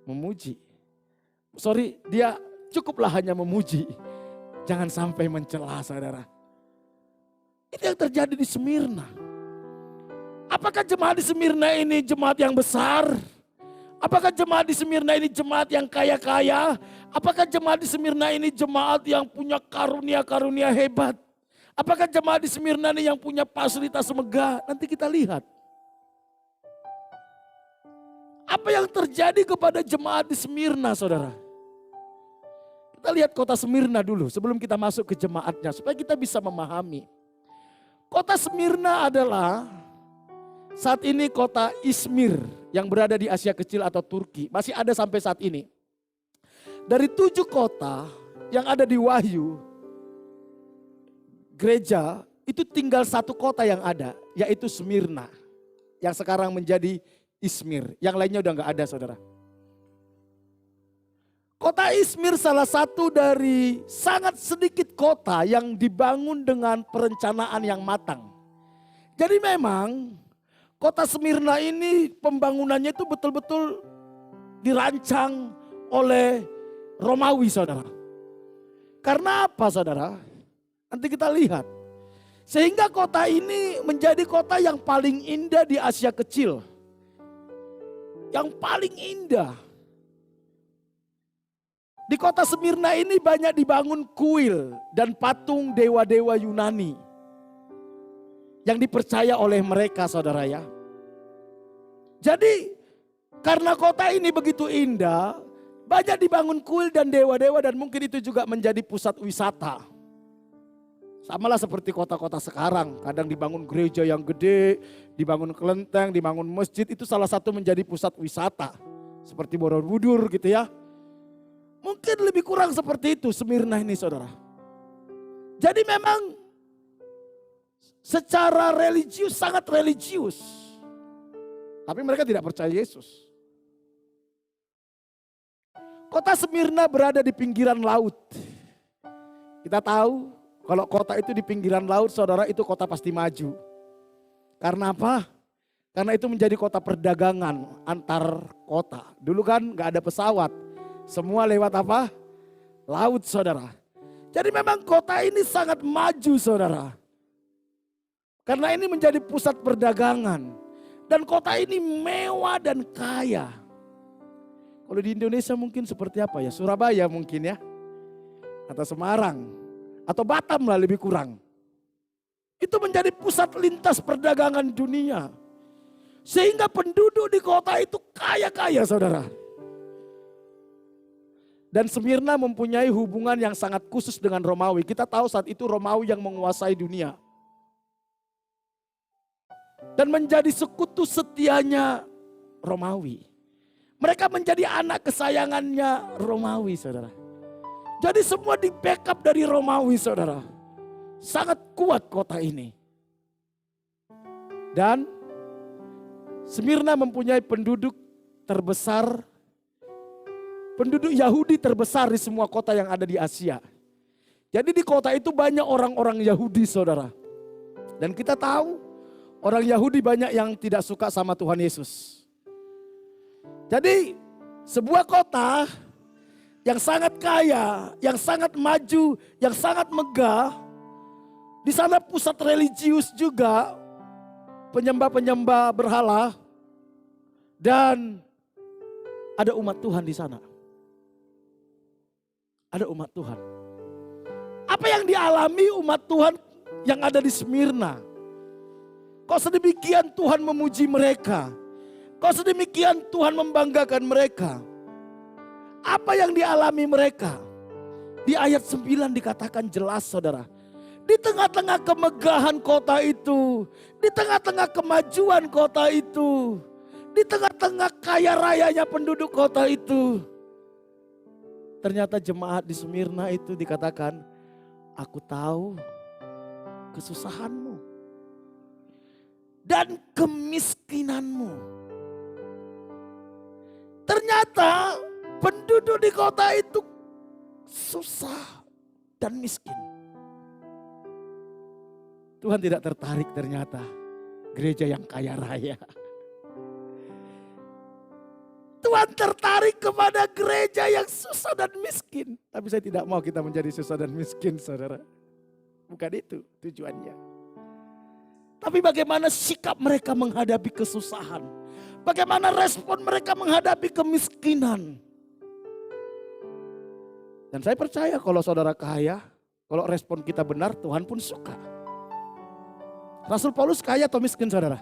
memuji. Dia cukuplah hanya memuji. Jangan sampai mencela saudara. Itu yang terjadi di Smyrna. Apakah jemaat di Smyrna ini jemaat yang besar? Apakah jemaat di Smyrna ini jemaat yang kaya-kaya? Apakah jemaat di Smyrna ini jemaat yang punya karunia-karunia hebat? Apakah jemaat di Smyrna ini yang punya fasilitas megah? Nanti kita lihat. Apa yang terjadi kepada jemaat di Smyrna saudara? Kita lihat kota Smyrna dulu sebelum kita masuk ke jemaatnya. Supaya kita bisa memahami. Kota Smyrna adalah saat ini kota Izmir yang berada di Asia Kecil atau Turki. Masih ada sampai saat ini. Dari 7 kota yang ada di Wahyu, gereja itu tinggal 1 kota yang ada, yaitu Smyrna. Yang sekarang menjadi Izmir. Yang lainnya udah gak ada saudara. Kota Izmir salah satu dari sangat sedikit kota yang dibangun dengan perencanaan yang matang. Jadi memang kota Smyrna ini pembangunannya itu betul-betul dirancang oleh Romawi saudara. Karena apa saudara? Nanti kita lihat. Sehingga kota ini menjadi kota yang paling indah di Asia Kecil. Yang paling indah. Di kota Smyrna ini banyak dibangun kuil dan patung dewa-dewa Yunani. Yang dipercaya oleh mereka, saudara ya. Jadi karena kota ini begitu indah, banyak dibangun kuil dan dewa-dewa dan mungkin itu juga menjadi pusat wisata. Samalah seperti kota-kota sekarang, kadang dibangun gereja yang gede, dibangun kelenteng, dibangun masjid, itu salah satu menjadi pusat wisata. Seperti Borobudur gitu ya. Mungkin lebih kurang seperti itu Smyrna ini, saudara. Jadi memang secara religius sangat religius. Tapi mereka tidak percaya Yesus. Kota Smyrna berada di pinggiran laut. Kita tahu kalau kota itu di pinggiran laut, saudara, itu kota pasti maju. Karena apa? Karena itu menjadi kota perdagangan antar kota. Dulu kan gak ada pesawat. Semua lewat apa? Laut, saudara. Jadi memang kota ini sangat maju, saudara. Karena ini menjadi pusat perdagangan. Dan kota ini mewah dan kaya. Kalau di Indonesia mungkin seperti apa ya? Surabaya mungkin ya. Atau Semarang. Atau Batam lah lebih kurang. Itu menjadi pusat lintas perdagangan dunia. Sehingga penduduk di kota itu kaya-kaya, saudara. Dan Smyrna mempunyai hubungan yang sangat khusus dengan Romawi. Kita tahu saat itu Romawi yang menguasai dunia. Dan menjadi sekutu setianya Romawi. Mereka menjadi anak kesayangannya Romawi, saudara. Jadi semua di backup dari Romawi, saudara. Sangat kuat kota ini. Dan Smyrna mempunyai penduduk terbesar, penduduk Yahudi terbesar di semua kota yang ada di Asia. Jadi di kota itu banyak orang-orang Yahudi, saudara. Dan kita tahu orang Yahudi banyak yang tidak suka sama Tuhan Yesus. Jadi sebuah kota yang sangat kaya, yang sangat maju, yang sangat megah. Di sana pusat religius juga, penyembah-penyembah berhala. Dan ada umat Tuhan di sana. Ada umat Tuhan. Apa yang dialami umat Tuhan yang ada di Smyrna? Kok sedemikian Tuhan memuji mereka? Kok sedemikian Tuhan membanggakan mereka? Apa yang dialami mereka? Di ayat 9 dikatakan jelas, saudara. Di tengah-tengah kemegahan kota itu, di tengah-tengah kemajuan kota itu, di tengah-tengah kaya rayanya penduduk kota itu, ternyata jemaat di Smyrna itu dikatakan, aku tahu kesusahanmu dan kemiskinanmu. Ternyata penduduk di kota itu susah dan miskin. Tuhan tidak tertarik ternyata gereja yang kaya raya. Tuhan tertarik kepada gereja yang susah dan miskin. Tapi saya tidak mau kita menjadi susah dan miskin, saudara. Bukan itu tujuannya. Tapi bagaimana sikap mereka menghadapi kesusahan. Bagaimana respon mereka menghadapi kemiskinan. Dan saya percaya kalau saudara kaya, kalau respon kita benar, Tuhan pun suka. Rasul Paulus kaya atau miskin, saudara?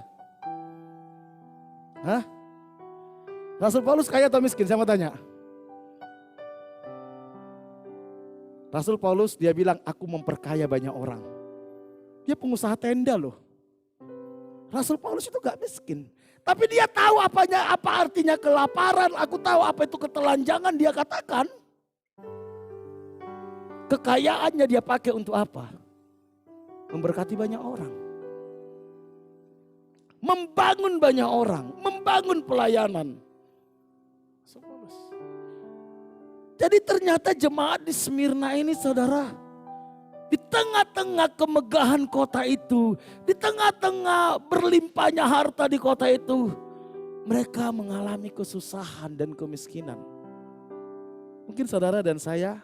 Hah? Rasul Paulus kaya atau miskin? Saya mau tanya. Rasul Paulus dia bilang, aku memperkaya banyak orang. Dia pengusaha tenda loh. Rasul Paulus itu gak miskin. Tapi dia tahu apa artinya kelaparan. Aku tahu apa itu ketelanjangan, dia katakan. Kekayaannya dia pakai untuk apa? Memberkati banyak orang. Membangun banyak orang. Membangun pelayanan. Jadi ternyata jemaat di Smyrna ini, saudara, di tengah-tengah kemegahan kota itu, di tengah-tengah berlimpahnya harta di kota itu, mereka mengalami kesusahan dan kemiskinan. Mungkin saudara dan saya,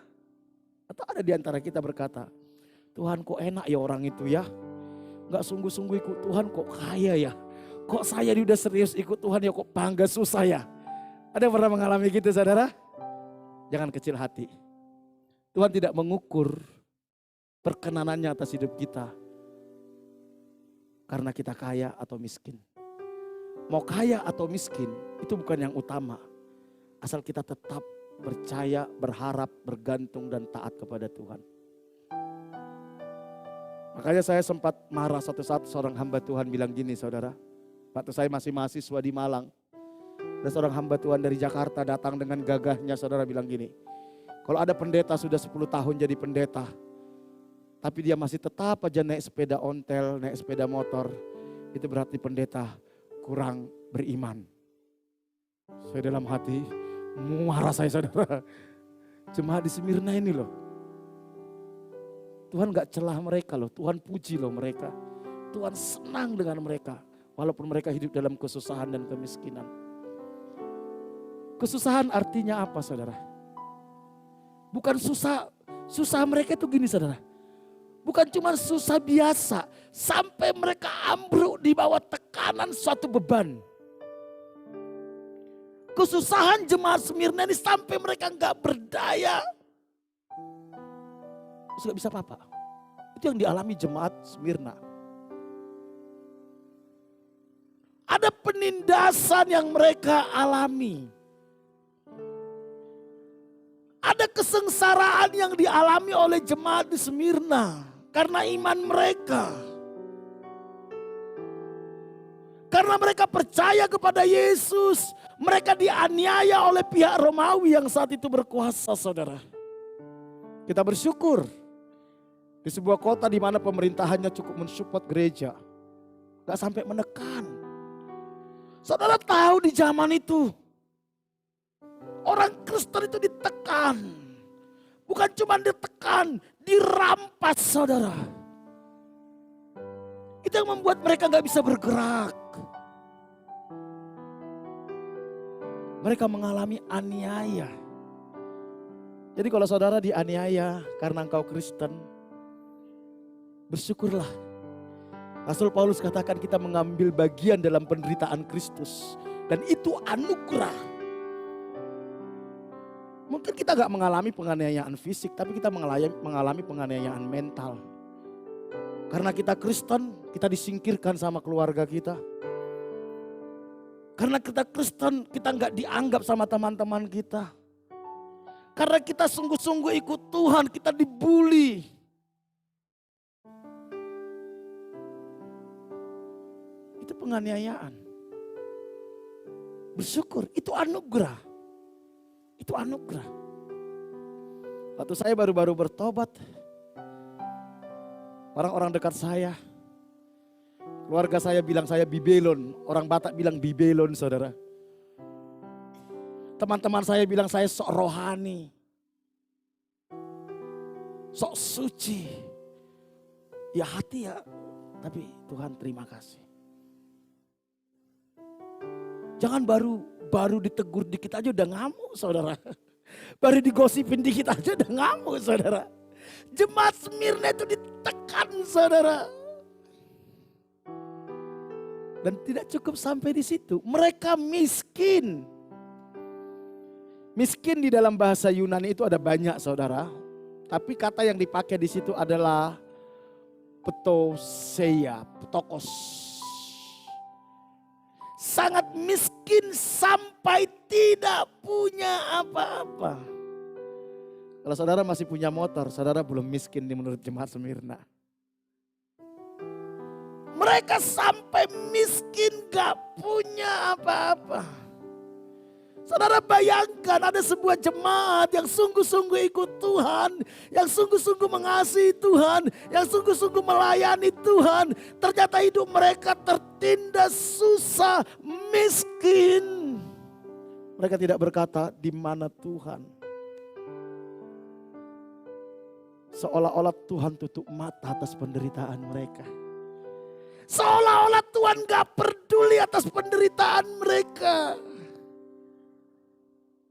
atau ada di antara kita berkata, Tuhan kok enak ya orang itu ya. Gak sungguh-sungguh ikut Tuhan kok kaya ya. Kok saya ini udah serius ikut Tuhan ya kok bangga susah ya. Ada yang pernah mengalami gitu saudara? Jangan kecil hati. Tuhan tidak mengukur perkenanannya atas hidup kita. Karena kita kaya atau miskin. Mau kaya atau miskin itu bukan yang utama. Asal kita tetap percaya, berharap, bergantung dan taat kepada Tuhan. Makanya saya sempat marah satu saat seorang hamba Tuhan bilang gini saudara. Waktu saya masih mahasiswa di Malang. Ada seorang hamba Tuhan dari Jakarta datang dengan gagahnya saudara bilang gini. Kalau ada pendeta sudah 10 tahun jadi pendeta. Tapi dia masih tetap aja naik sepeda ontel, naik sepeda motor. Itu berarti pendeta kurang beriman. Saya dalam hati marah saya saudara. Jemaat di Smyrna ini loh. Tuhan gak celah mereka loh, Tuhan puji loh mereka. Tuhan senang dengan mereka. Walaupun mereka hidup dalam kesusahan dan kemiskinan. Kesusahan artinya apa saudara? Bukan susah, susah mereka itu gini saudara. Bukan cuma susah biasa, sampai mereka ambruk di bawah tekanan suatu beban. Kesusahan jemaat Smyrna ini sampai mereka gak berdaya. Terus gak bisa apa-apa. Itu yang dialami jemaat Smyrna. Ada penindasan yang mereka alami. Ada kesengsaraan yang dialami oleh jemaat di Smyrna. Karena iman mereka. Karena mereka percaya kepada Yesus. Mereka dianiaya oleh pihak Romawi yang saat itu berkuasa saudara. Kita bersyukur. Di sebuah kota di mana pemerintahannya cukup mensupport gereja. Gak sampai menekan. Saudara tahu di zaman itu. Orang Kristen itu ditekan. Bukan cuma ditekan, dirampas saudara. Itu yang membuat mereka gak bisa bergerak. Mereka mengalami aniaya. Jadi kalau saudara dianiaya karena engkau Kristen, bersyukurlah. Rasul Paulus katakan kita mengambil bagian dalam penderitaan Kristus. Dan itu anugerah. Mungkin kita gak mengalami penganiayaan fisik, tapi kita mengalami penganiayaan mental. Karena kita Kristen, kita disingkirkan sama keluarga kita. Karena kita Kristen, kita gak dianggap sama teman-teman kita. Karena kita sungguh-sungguh ikut Tuhan, kita dibully. Itu penganiayaan. Bersyukur, itu anugerah. Itu anugerah. Waktu saya baru-baru bertobat, orang-orang dekat saya, keluarga saya bilang saya bibelon, orang Batak bilang bibelon saudara. Teman-teman saya bilang saya sok rohani, sok suci. Ya hati ya, tapi Tuhan terima kasih. Jangan baru ditegur dikit aja udah ngamuk saudara. Baru digosipin dikit aja udah ngamuk saudara. Jemaat Smyrna itu ditekan saudara. Dan tidak cukup sampai di situ. Mereka miskin. Miskin di dalam bahasa Yunani itu ada banyak saudara. Tapi kata yang dipakai di situ adalah petoseia, petokos. Sangat miskin sampai tidak punya apa-apa. Kalau saudara masih punya motor, saudara belum miskin menurut jemaat Smyrna. Mereka sampai miskin gak punya apa-apa. Saudara bayangkan ada sebuah jemaat yang sungguh-sungguh ikut Tuhan. Yang sungguh-sungguh mengasihi Tuhan. Yang sungguh-sungguh melayani Tuhan. Ternyata hidup mereka tertindas susah, miskin. Mereka tidak berkata, di mana Tuhan? Seolah-olah Tuhan tutup mata atas penderitaan mereka. Seolah-olah Tuhan gak peduli atas penderitaan mereka.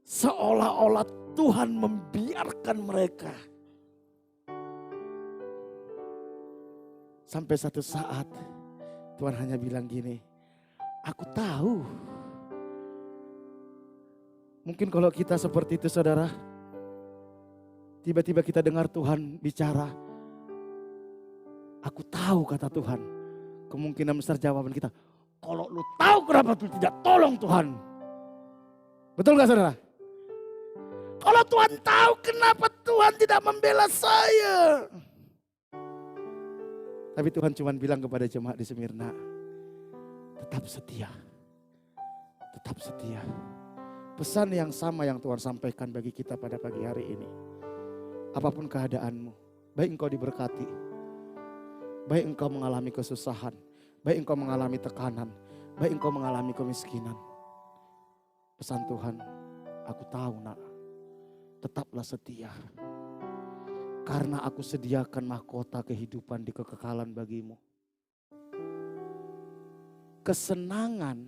Seolah-olah Tuhan membiarkan mereka. Sampai satu saat Tuhan hanya bilang gini, aku tahu. Mungkin kalau kita seperti itu saudara, tiba-tiba kita dengar Tuhan bicara, aku tahu kata Tuhan. Kemungkinan besar jawaban kita, kalau lu tahu kenapa lu tidak tolong Tuhan. Betul gak saudara? Kalau Tuhan tahu kenapa Tuhan tidak membela saya. Tapi Tuhan cuma bilang kepada jemaat di Smyrna, tetap setia. Tetap setia. Pesan yang sama yang Tuhan sampaikan bagi kita pada pagi hari ini. Apapun keadaanmu, baik engkau diberkati, baik engkau mengalami kesusahan, baik engkau mengalami tekanan, baik engkau mengalami kemiskinan. Pesan Tuhan, aku tahu nak, tetaplah setia. Karena aku sediakan mahkota kehidupan di kekekalan bagimu. Kesenangan,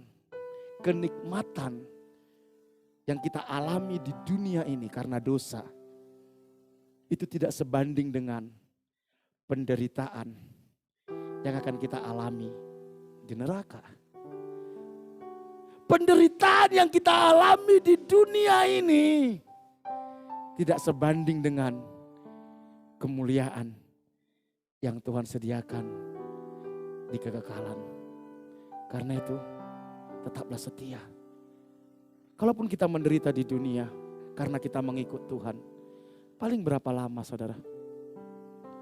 kenikmatan yang kita alami di dunia ini karena dosa, itu tidak sebanding dengan penderitaan yang akan kita alami di neraka. Penderitaan yang kita alami di dunia ini tidak sebanding dengan kemuliaan yang Tuhan sediakan di kekekalan. Karena itu tetaplah setia. Kalaupun kita menderita di dunia karena kita mengikut Tuhan, paling berapa lama saudara?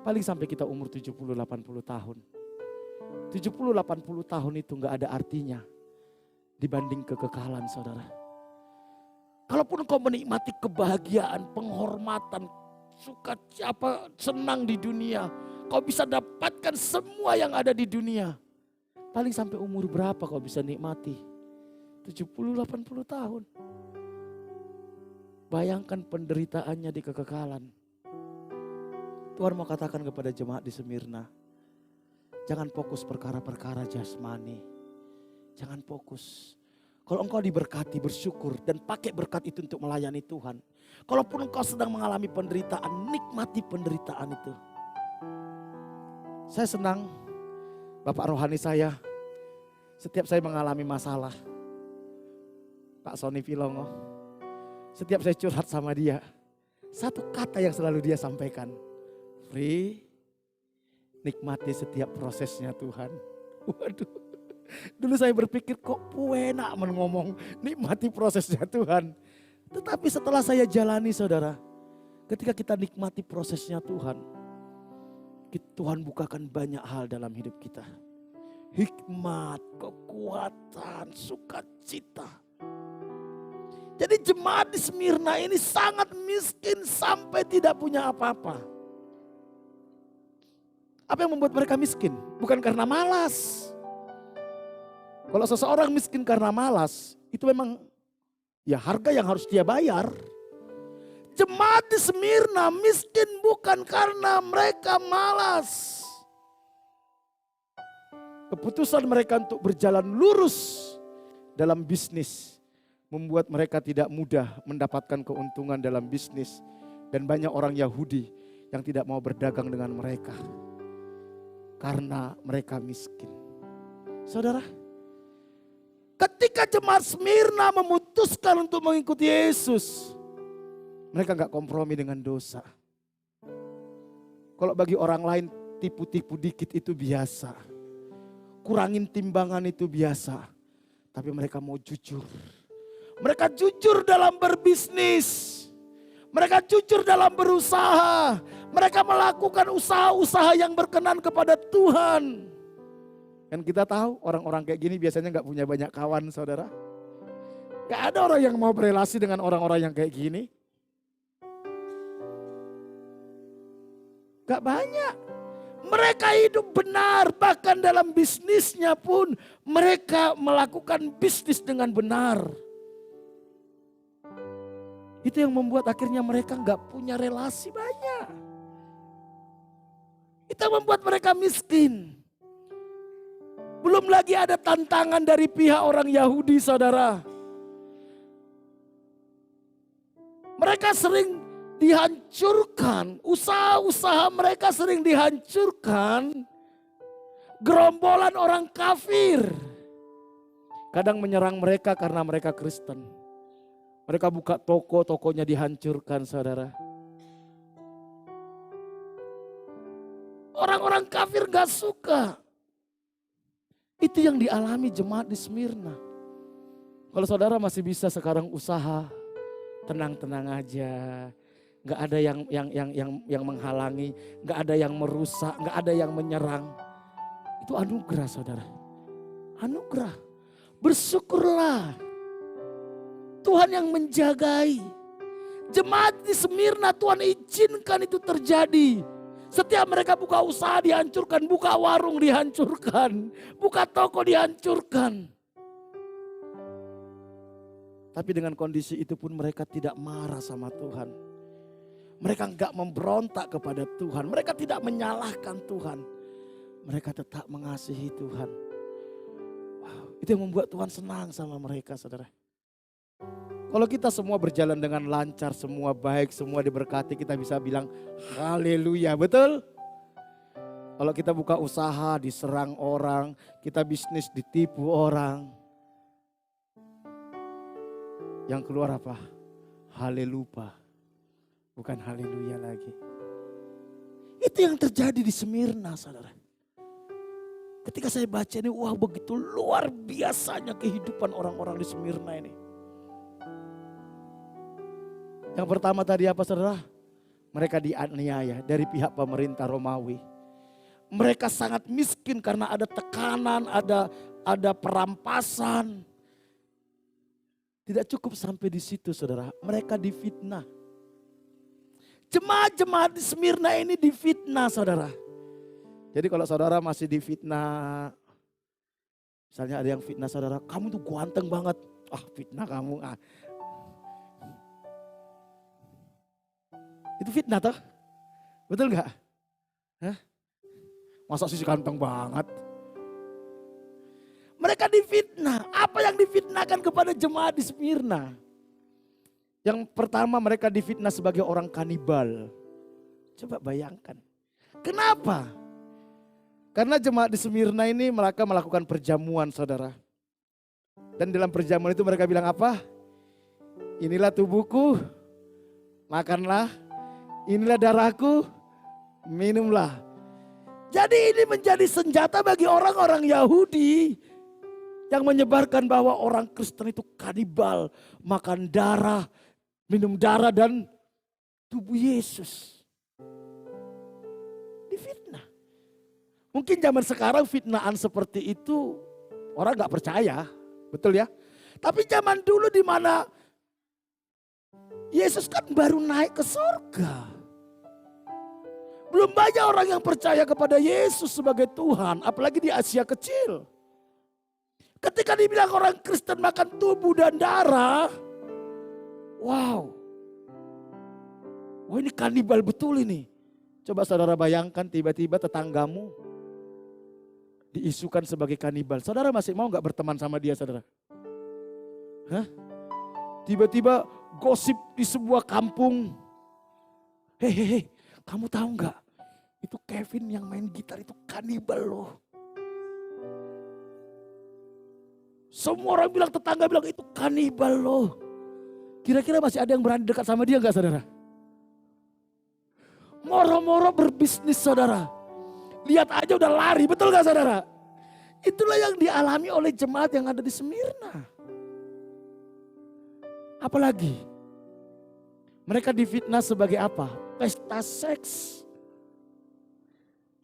Paling sampai kita umur 70-80 tahun. 70-80 tahun itu gak ada artinya dibanding kekekalan saudara. Kalaupun kau menikmati kebahagiaan, penghormatan, sukacita, senang di dunia, kau bisa dapatkan semua yang ada di dunia. Paling sampai umur berapa kau bisa nikmati? 70-80 tahun. Bayangkan penderitaannya di kekekalan. Tuhan mau katakan kepada jemaat di Smyrna, jangan fokus perkara-perkara jasmani. Jangan fokus. Kalau engkau diberkati, bersyukur dan pakai berkat itu untuk melayani Tuhan. Kalaupun engkau sedang mengalami penderitaan, nikmati penderitaan itu. Saya senang, Bapak rohani saya, setiap saya mengalami masalah, Pak Sony Pilongo, setiap saya curhat sama dia, satu kata yang selalu dia sampaikan, Free, nikmati setiap prosesnya Tuhan. Waduh. Dulu saya berpikir kok enak ngomong nikmati prosesnya Tuhan. Tetapi setelah saya jalani saudara, ketika kita nikmati prosesnya Tuhan, Tuhan bukakan banyak hal dalam hidup kita. Hikmat, kekuatan, sukacita. Jadi jemaat di Smyrna ini sangat miskin sampai tidak punya apa-apa. Apa yang membuat mereka miskin? Bukan karena malas. Kalau seseorang miskin karena malas, itu memang ya harga yang harus dia bayar. Jemaat di Smyrna miskin bukan karena mereka malas. Keputusan mereka untuk berjalan lurus dalam bisnis membuat mereka tidak mudah mendapatkan keuntungan dalam bisnis. Dan banyak orang Yahudi yang tidak mau berdagang dengan mereka karena mereka miskin. Saudara, ketika jemaat Smyrna memutuskan untuk mengikuti Yesus, mereka gak kompromi dengan dosa. Kalau bagi orang lain tipu-tipu dikit itu biasa. Kurangin timbangan itu biasa. Tapi mereka mau jujur. Mereka jujur dalam berbisnis. Mereka jujur dalam berusaha. Mereka melakukan usaha-usaha yang berkenan kepada Tuhan. Kan kita tahu orang-orang kayak gini biasanya gak punya banyak kawan saudara. Gak ada orang yang mau berelasi dengan orang-orang yang kayak gini. Gak banyak. Mereka hidup benar, bahkan dalam bisnisnya pun mereka melakukan bisnis dengan benar. Itu yang membuat akhirnya mereka gak punya relasi banyak. Itu yang membuat mereka miskin. Belum lagi ada tantangan dari pihak orang Yahudi saudara. Mereka sering dihancurkan, usaha-usaha mereka sering dihancurkan Gerombolan orang kafir kadang menyerang mereka karena mereka Kristen. Mereka buka toko, tokonya dihancurkan, saudara. Orang-orang kafir gak suka. Itu yang dialami jemaat di Smyrna. Kalau saudara masih bisa sekarang usaha, tenang-tenang aja. Gak ada yang menghalangi, gak ada yang merusak, gak ada yang menyerang. Itu anugerah, saudara. Anugerah. Bersyukurlah. Tuhan yang menjagai. Jemaat di Smyrna Tuhan izinkan itu terjadi. Setiap mereka buka usaha dihancurkan, buka warung dihancurkan, buka toko dihancurkan. Tapi dengan kondisi itu pun mereka tidak marah sama Tuhan. Mereka enggak memberontak kepada Tuhan. Mereka tidak menyalahkan Tuhan. Mereka tetap mengasihi Tuhan. Wow, itu yang membuat Tuhan senang sama mereka, saudara. Kalau kita semua berjalan dengan lancar, semua baik, semua diberkati, kita bisa bilang haleluya, betul? Kalau kita buka usaha, diserang orang, kita bisnis ditipu orang. Yang keluar apa? Haleluya, bukan haleluya lagi. Itu yang terjadi di Smyrna, saudara. Ketika saya baca ini, wah begitu luar biasanya kehidupan orang-orang di Smyrna ini. Yang pertama tadi apa, saudara? Mereka dianiaya dari pihak pemerintah Romawi. Mereka sangat miskin karena ada tekanan, ada perampasan. Tidak cukup sampai di situ, saudara. Mereka difitnah. Jemaat-jemaat di Smyrna ini difitnah, saudara. Jadi kalau saudara masih difitnah, misalnya ada yang fitnah saudara, kamu tuh ganteng banget. Ah, fitnah kamu. Ah. Itu fitnah toh? Betul gak? Hah? Masa sih ganteng banget? Mereka difitnah. Apa yang difitnahkan kepada jemaat di Smyrna? Yang pertama mereka difitnah sebagai orang kanibal. Coba bayangkan. Kenapa? Karena jemaat di Smyrna ini mereka melakukan perjamuan, saudara. Dan dalam perjamuan itu mereka bilang apa? Inilah tubuhku, makanlah. Inilah darahku, minumlah. Jadi ini menjadi senjata bagi orang-orang Yahudi yang menyebarkan bahwa orang Kristen itu kanibal, makan darah, minum darah dan tubuh Yesus. Difitnah. Mungkin zaman sekarang fitnaan seperti itu orang gak percaya, betul ya? Tapi zaman dulu di mana Yesus kan baru naik ke surga. Belum banyak orang yang percaya kepada Yesus sebagai Tuhan, apalagi di Asia kecil. Ketika dibilang orang Kristen makan tubuh dan darah, wow. Wah ini kanibal betul ini. Coba saudara bayangkan tiba-tiba tetanggamu diisukan sebagai kanibal. Saudara masih mau gak berteman sama dia, saudara? Hah? Tiba-tiba gosip di sebuah kampung. Hei, kamu tahu gak? Itu Kevin yang main gitar itu kanibal loh. Semua orang bilang, tetangga bilang itu kanibal loh. Kira-kira masih ada yang berani dekat sama dia gak, saudara? Moro-moro berbisnis, saudara. Lihat aja udah lari, betul gak, saudara? Itulah yang dialami oleh jemaat yang ada di Smyrna. Apalagi mereka difitnah sebagai apa? Pesta seks.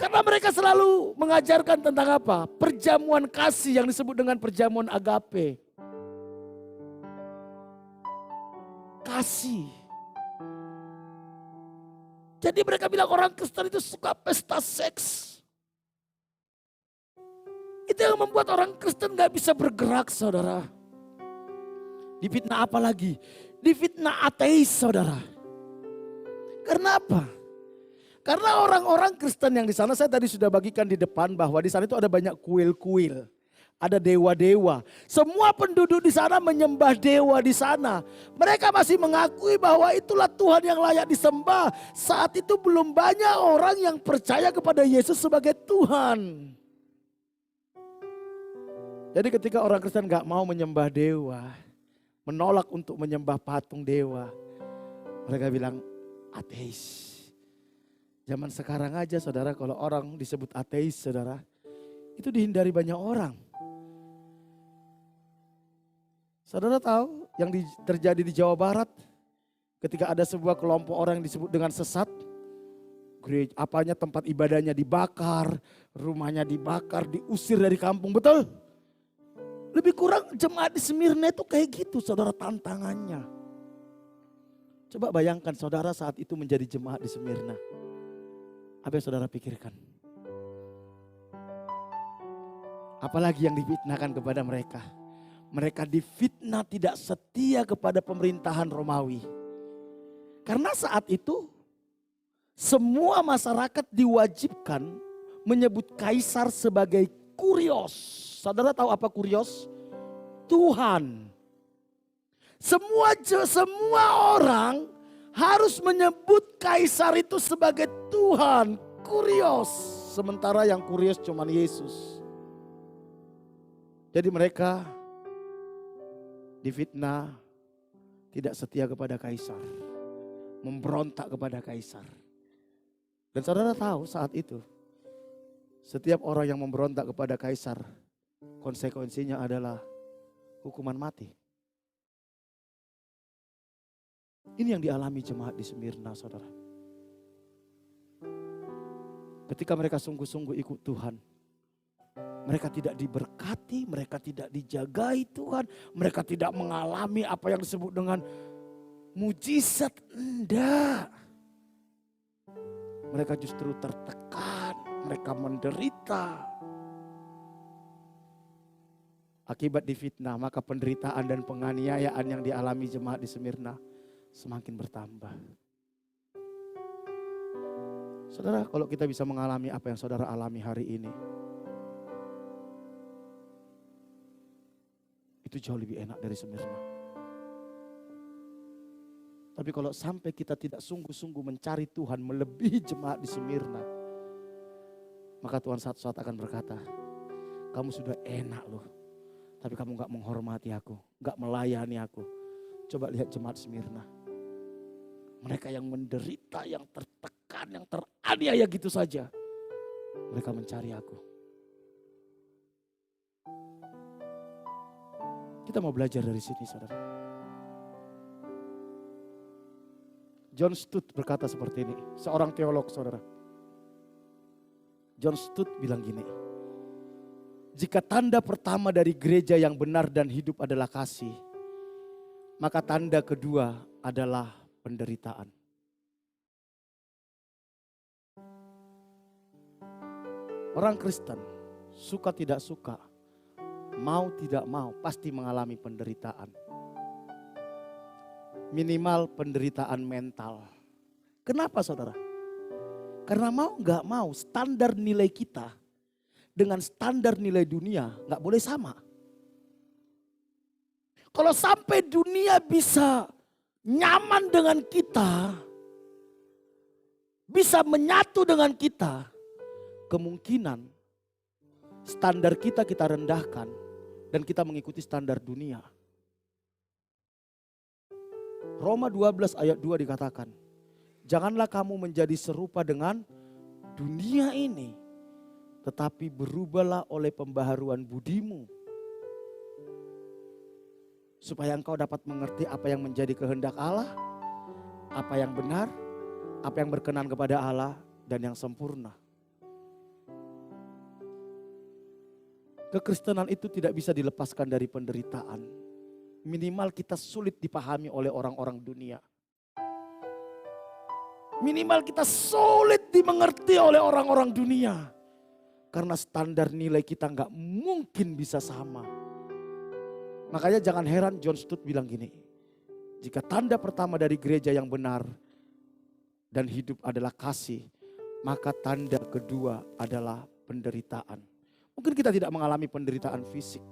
Karena mereka selalu mengajarkan tentang apa? Perjamuan kasih yang disebut dengan perjamuan agape. Kasih. Jadi mereka bilang orang Kristen itu suka pesta seks. Itu yang membuat orang Kristen gak bisa bergerak, saudara. Difitnah apa lagi? Difitnah ateis, saudara. Karena apa? Karena orang-orang Kristen yang di sana, saya tadi sudah bagikan di depan bahwa di sana itu ada banyak kuil-kuil. Ada dewa-dewa. Semua penduduk di sana menyembah dewa di sana. Mereka masih mengakui bahwa itulah Tuhan yang layak disembah. Saat itu belum banyak orang yang percaya kepada Yesus sebagai Tuhan. Jadi ketika orang Kristen gak mau menyembah dewa, menolak untuk menyembah patung dewa, mereka bilang ateis. Zaman sekarang aja saudara, kalau orang disebut ateis saudara, itu dihindari banyak orang. Saudara tahu yang terjadi di Jawa Barat ketika ada sebuah kelompok orang yang disebut dengan sesat, gereja, apanya tempat ibadahnya dibakar, rumahnya dibakar, diusir dari kampung, betul? Lebih kurang jemaat di Smyrna itu kayak gitu saudara tantangannya. Coba bayangkan saudara saat itu menjadi jemaat di Smyrna. Apa yang saudara pikirkan? Apalagi yang difitnahkan kepada mereka. Mereka difitnah tidak setia kepada pemerintahan Romawi. Karena saat itu semua masyarakat diwajibkan menyebut kaisar sebagai kurios. Saudara tahu apa kurios? Tuhan. Semua orang harus menyebut kaisar itu sebagai Tuhan, kurios. Sementara yang kurios cuma Yesus. Jadi mereka difitnah tidak setia kepada kaisar, memberontak kepada kaisar. Dan saudara tahu saat itu setiap orang yang memberontak kepada kaisar, konsekuensinya adalah hukuman mati. Ini yang dialami jemaat di Smyrna, saudara. Ketika mereka sungguh-sungguh ikut Tuhan, mereka tidak diberkati, mereka tidak dijagai Tuhan, mereka tidak mengalami apa yang disebut dengan mujizat, enggak. Mereka justru tertekan, mereka menderita. Akibat difitnah, maka penderitaan dan penganiayaan yang dialami jemaat di Smyrna semakin bertambah. Saudara, kalau kita bisa mengalami apa yang saudara alami hari ini, itu jauh lebih enak dari Smyrna. Tapi kalau sampai kita tidak sungguh-sungguh mencari Tuhan melebihi jemaat di Smyrna, maka Tuhan saat akan berkata, kamu sudah enak loh, tapi kamu gak menghormati aku, gak melayani aku. Coba lihat jemaat Smyrna. Mereka yang menderita, yang tertekan, yang teraniaya gitu saja. Mereka mencari aku. Kita mau belajar dari sini, saudara. John Stott berkata seperti ini, seorang teolog, saudara. John Stott bilang gini, jika tanda pertama dari gereja yang benar dan hidup adalah kasih, maka tanda kedua adalah penderitaan. Orang Kristen, suka tidak suka, mau tidak mau, pasti mengalami penderitaan. Minimal penderitaan mental. Kenapa saudara? Karena mau gak mau standar nilai kita dengan standar nilai dunia gak boleh sama. Kalau sampai dunia bisa nyaman dengan kita, bisa menyatu dengan kita, kemungkinan standar kita rendahkan dan kita mengikuti standar dunia. Roma 12 ayat 2 dikatakan, janganlah kamu menjadi serupa dengan dunia ini, tetapi berubahlah oleh pembaharuan budimu, supaya engkau dapat mengerti apa yang menjadi kehendak Allah, apa yang benar, apa yang berkenan kepada Allah, dan yang sempurna. Kekristenan itu tidak bisa dilepaskan dari penderitaan. Minimal kita sulit dipahami oleh orang-orang dunia. Minimal kita sulit dimengerti oleh orang-orang dunia. Karena standar nilai kita gak mungkin bisa sama. Makanya jangan heran John Stott bilang gini, jika tanda pertama dari gereja yang benar dan hidup adalah kasih, maka tanda kedua adalah penderitaan. Mungkin kita tidak mengalami penderitaan fisik,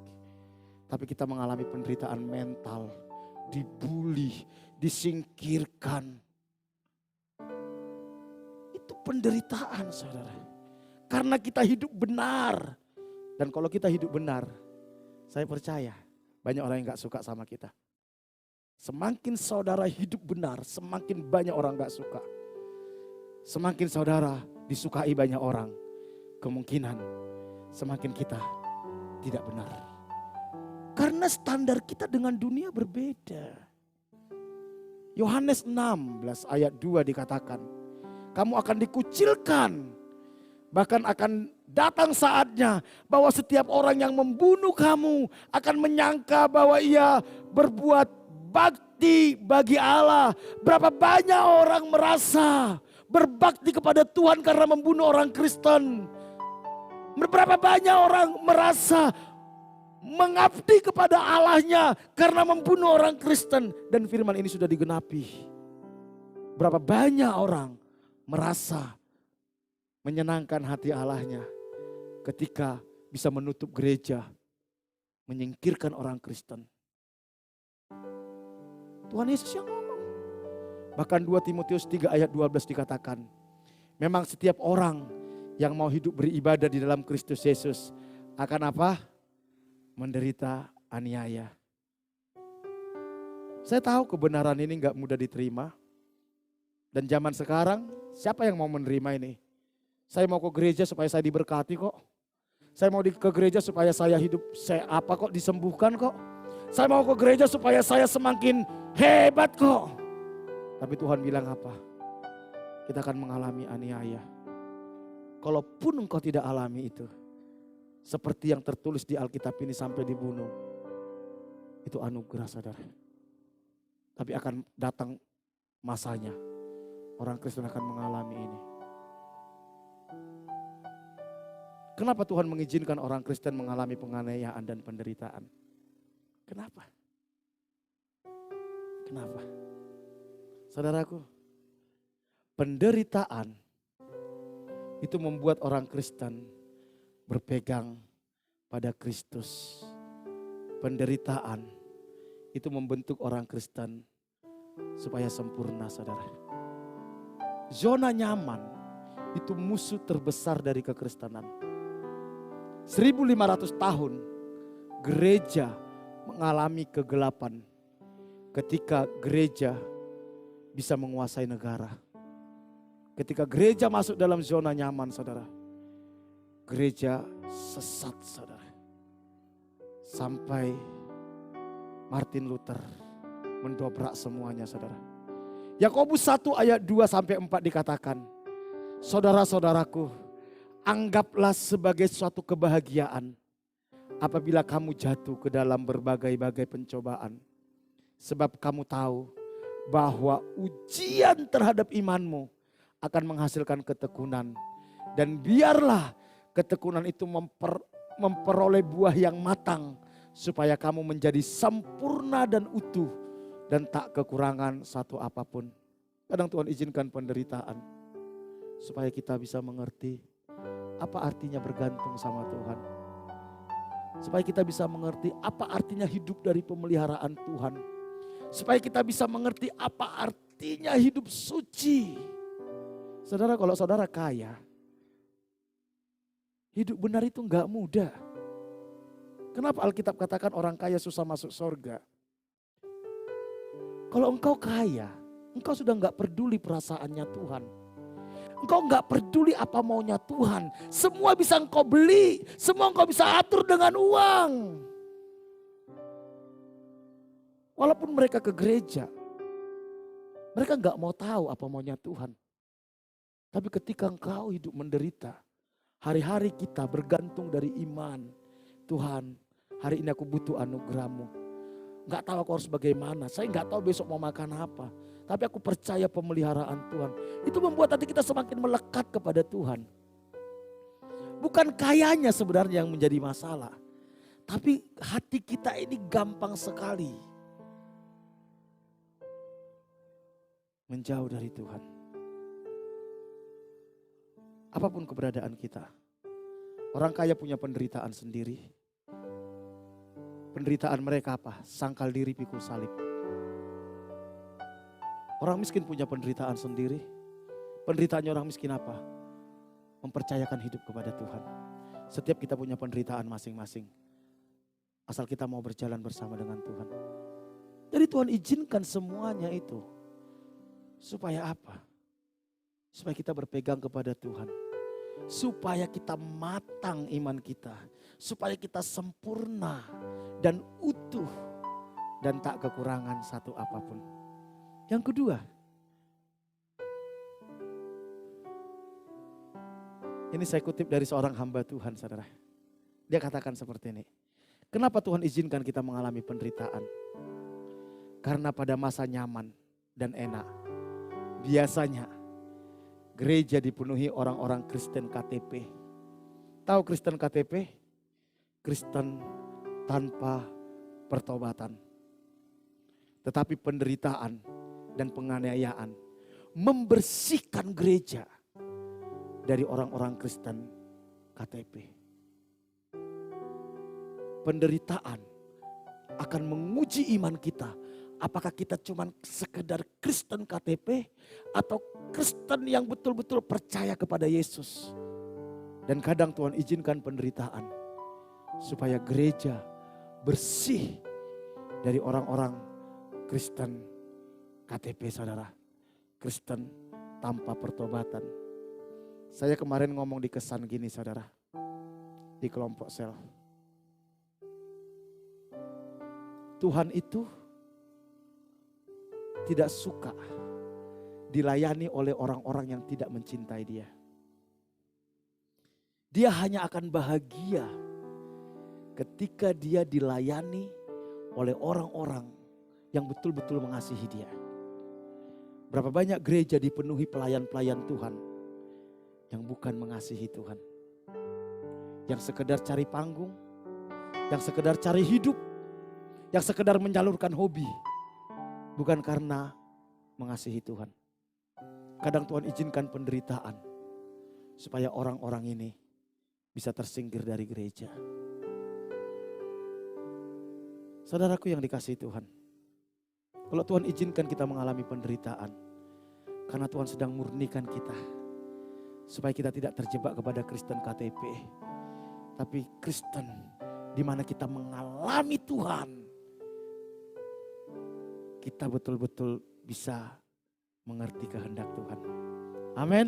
tapi kita mengalami penderitaan mental, dibully, disingkirkan. Itu penderitaan saudara. Karena kita hidup benar. Dan kalau kita hidup benar, Saya percaya banyak orang yang gak suka sama kita. Semakin saudara hidup benar, semakin banyak orang gak suka. Semakin saudara disukai banyak orang, kemungkinan semakin kita tidak benar. Karena standar kita dengan dunia berbeda. Yohanes 16 ayat 2 dikatakan, kamu akan dikucilkan. Bahkan akan datang saatnya bahwa setiap orang yang membunuh kamu akan menyangka bahwa ia berbuat bakti bagi Allah. Berapa banyak orang merasa berbakti kepada Tuhan karena membunuh orang Kristen. Berapa banyak orang merasa mengabdi kepada Allahnya karena membunuh orang Kristen. Dan firman ini sudah digenapi. Berapa banyak orang merasa menyenangkan hati Allahnya ketika bisa menutup gereja, menyingkirkan orang Kristen. Tuhan Yesus yang ngomong. Bahkan 2 Timotius 3 ayat 12 dikatakan, memang setiap orang yang mau hidup beribadah di dalam Kristus Yesus akan apa? Menderita aniaya. Saya tahu kebenaran ini gak mudah diterima. Dan zaman sekarang siapa yang mau menerima ini? Saya mau ke gereja supaya saya diberkati kok. Saya mau ke gereja supaya saya hidup kok disembuhkan kok. Saya mau ke gereja supaya saya semakin hebat kok. Tapi Tuhan bilang apa? Kita akan mengalami aniaya. Kalaupun engkau tidak alami itu, seperti yang tertulis di Alkitab ini sampai dibunuh, itu anugerah saudara. Tapi akan datang masanya, orang Kristen akan mengalami ini. Kenapa Tuhan mengizinkan orang Kristen mengalami penganiayaan dan penderitaan? Kenapa? Kenapa? Saudaraku, penderitaan itu membuat orang Kristen berpegang pada Kristus. Penderitaan itu membentuk orang Kristen supaya sempurna, saudara. Zona nyaman itu musuh terbesar dari kekristenan. 1500 tahun gereja mengalami kegelapan ketika gereja bisa menguasai negara. Ketika gereja masuk dalam zona nyaman, saudara, gereja sesat, saudara. Sampai Martin Luther mendobrak semuanya, saudara. Yakobus 1 ayat 2 sampai 4 dikatakan, saudara-saudaraku, anggaplah sebagai suatu kebahagiaan apabila kamu jatuh ke dalam berbagai-bagai pencobaan. Sebab kamu tahu bahwa ujian terhadap imanmu akan menghasilkan ketekunan. Dan biarlah ketekunan itu memperoleh buah yang matang, supaya kamu menjadi sempurna dan utuh dan tak kekurangan satu apapun. Kadang Tuhan izinkan penderitaan supaya kita bisa mengerti apa artinya bergantung sama Tuhan. Supaya kita bisa mengerti apa artinya hidup dari pemeliharaan Tuhan. Supaya kita bisa mengerti apa artinya hidup suci. Saudara, kalau saudara kaya, hidup benar itu enggak mudah. Kenapa Alkitab katakan orang kaya susah masuk surga? Kalau engkau kaya, engkau sudah enggak peduli perasaannya Tuhan. Engkau enggak peduli apa maunya Tuhan. Semua bisa engkau beli, semua engkau bisa atur dengan uang. Walaupun mereka ke gereja, mereka enggak mau tahu apa maunya Tuhan. Tapi ketika engkau hidup menderita, hari-hari kita bergantung dari iman. Tuhan, hari ini aku butuh anugerah-Mu. Enggak tahu aku harus bagaimana, saya enggak tahu besok mau makan apa. Tapi aku percaya pemeliharaan Tuhan. Itu membuat hati kita semakin melekat kepada Tuhan. Bukan kayanya sebenarnya yang menjadi masalah. Tapi hati kita ini gampang sekali menjauh dari Tuhan. Apapun keberadaan kita. Orang kaya punya penderitaan sendiri. Penderitaan mereka apa? Sangkal diri pikul salib. Orang miskin punya penderitaan sendiri. Penderitaannya orang miskin apa? Mempercayakan hidup kepada Tuhan. Setiap kita punya penderitaan masing-masing. Asal kita mau berjalan bersama dengan Tuhan. Jadi Tuhan izinkan semuanya itu. Supaya apa? Supaya kita berpegang kepada Tuhan. Supaya kita matang iman kita. Supaya kita sempurna dan utuh. Dan tak kekurangan satu apapun. Yang kedua. Ini saya kutip dari seorang hamba Tuhan, saudara. Dia katakan seperti ini. Kenapa Tuhan izinkan kita mengalami penderitaan? Karena pada masa nyaman dan enak, biasanya gereja dipenuhi orang-orang Kristen KTP. Tahu Kristen KTP? Kristen tanpa pertobatan. Tetapi penderitaan dan penganiayaan membersihkan gereja dari orang-orang Kristen KTP. Penderitaan akan menguji iman kita. Apakah kita cuma sekedar Kristen KTP atau Kristen yang betul-betul percaya kepada Yesus. Dan kadang Tuhan izinkan penderitaan supaya gereja bersih dari orang-orang Kristen KTP, saudara. Kristen tanpa pertobatan. Saya kemarin ngomong di kesan gini, saudara. Di kelompok sel. Tuhan itu tidak suka dilayani oleh orang-orang yang tidak mencintai Dia. Dia hanya akan bahagia ketika dia dilayani oleh orang-orang yang betul-betul mengasihi Dia. Berapa banyak gereja dipenuhi pelayan-pelayan Tuhan yang bukan mengasihi Tuhan. Yang sekedar cari panggung, yang sekedar cari hidup, yang sekedar menyalurkan hobi. Bukan karena mengasihi Tuhan. Kadang Tuhan izinkan penderitaan supaya orang-orang ini bisa tersingkir dari gereja. Saudaraku yang dikasihi Tuhan. Kalau Tuhan izinkan kita mengalami penderitaan, karena Tuhan sedang murnikan kita. Supaya kita tidak terjebak kepada Kristen KTP. Tapi Kristen di mana kita mengalami Tuhan. Kita betul-betul bisa mengerti kehendak Tuhan. Amin.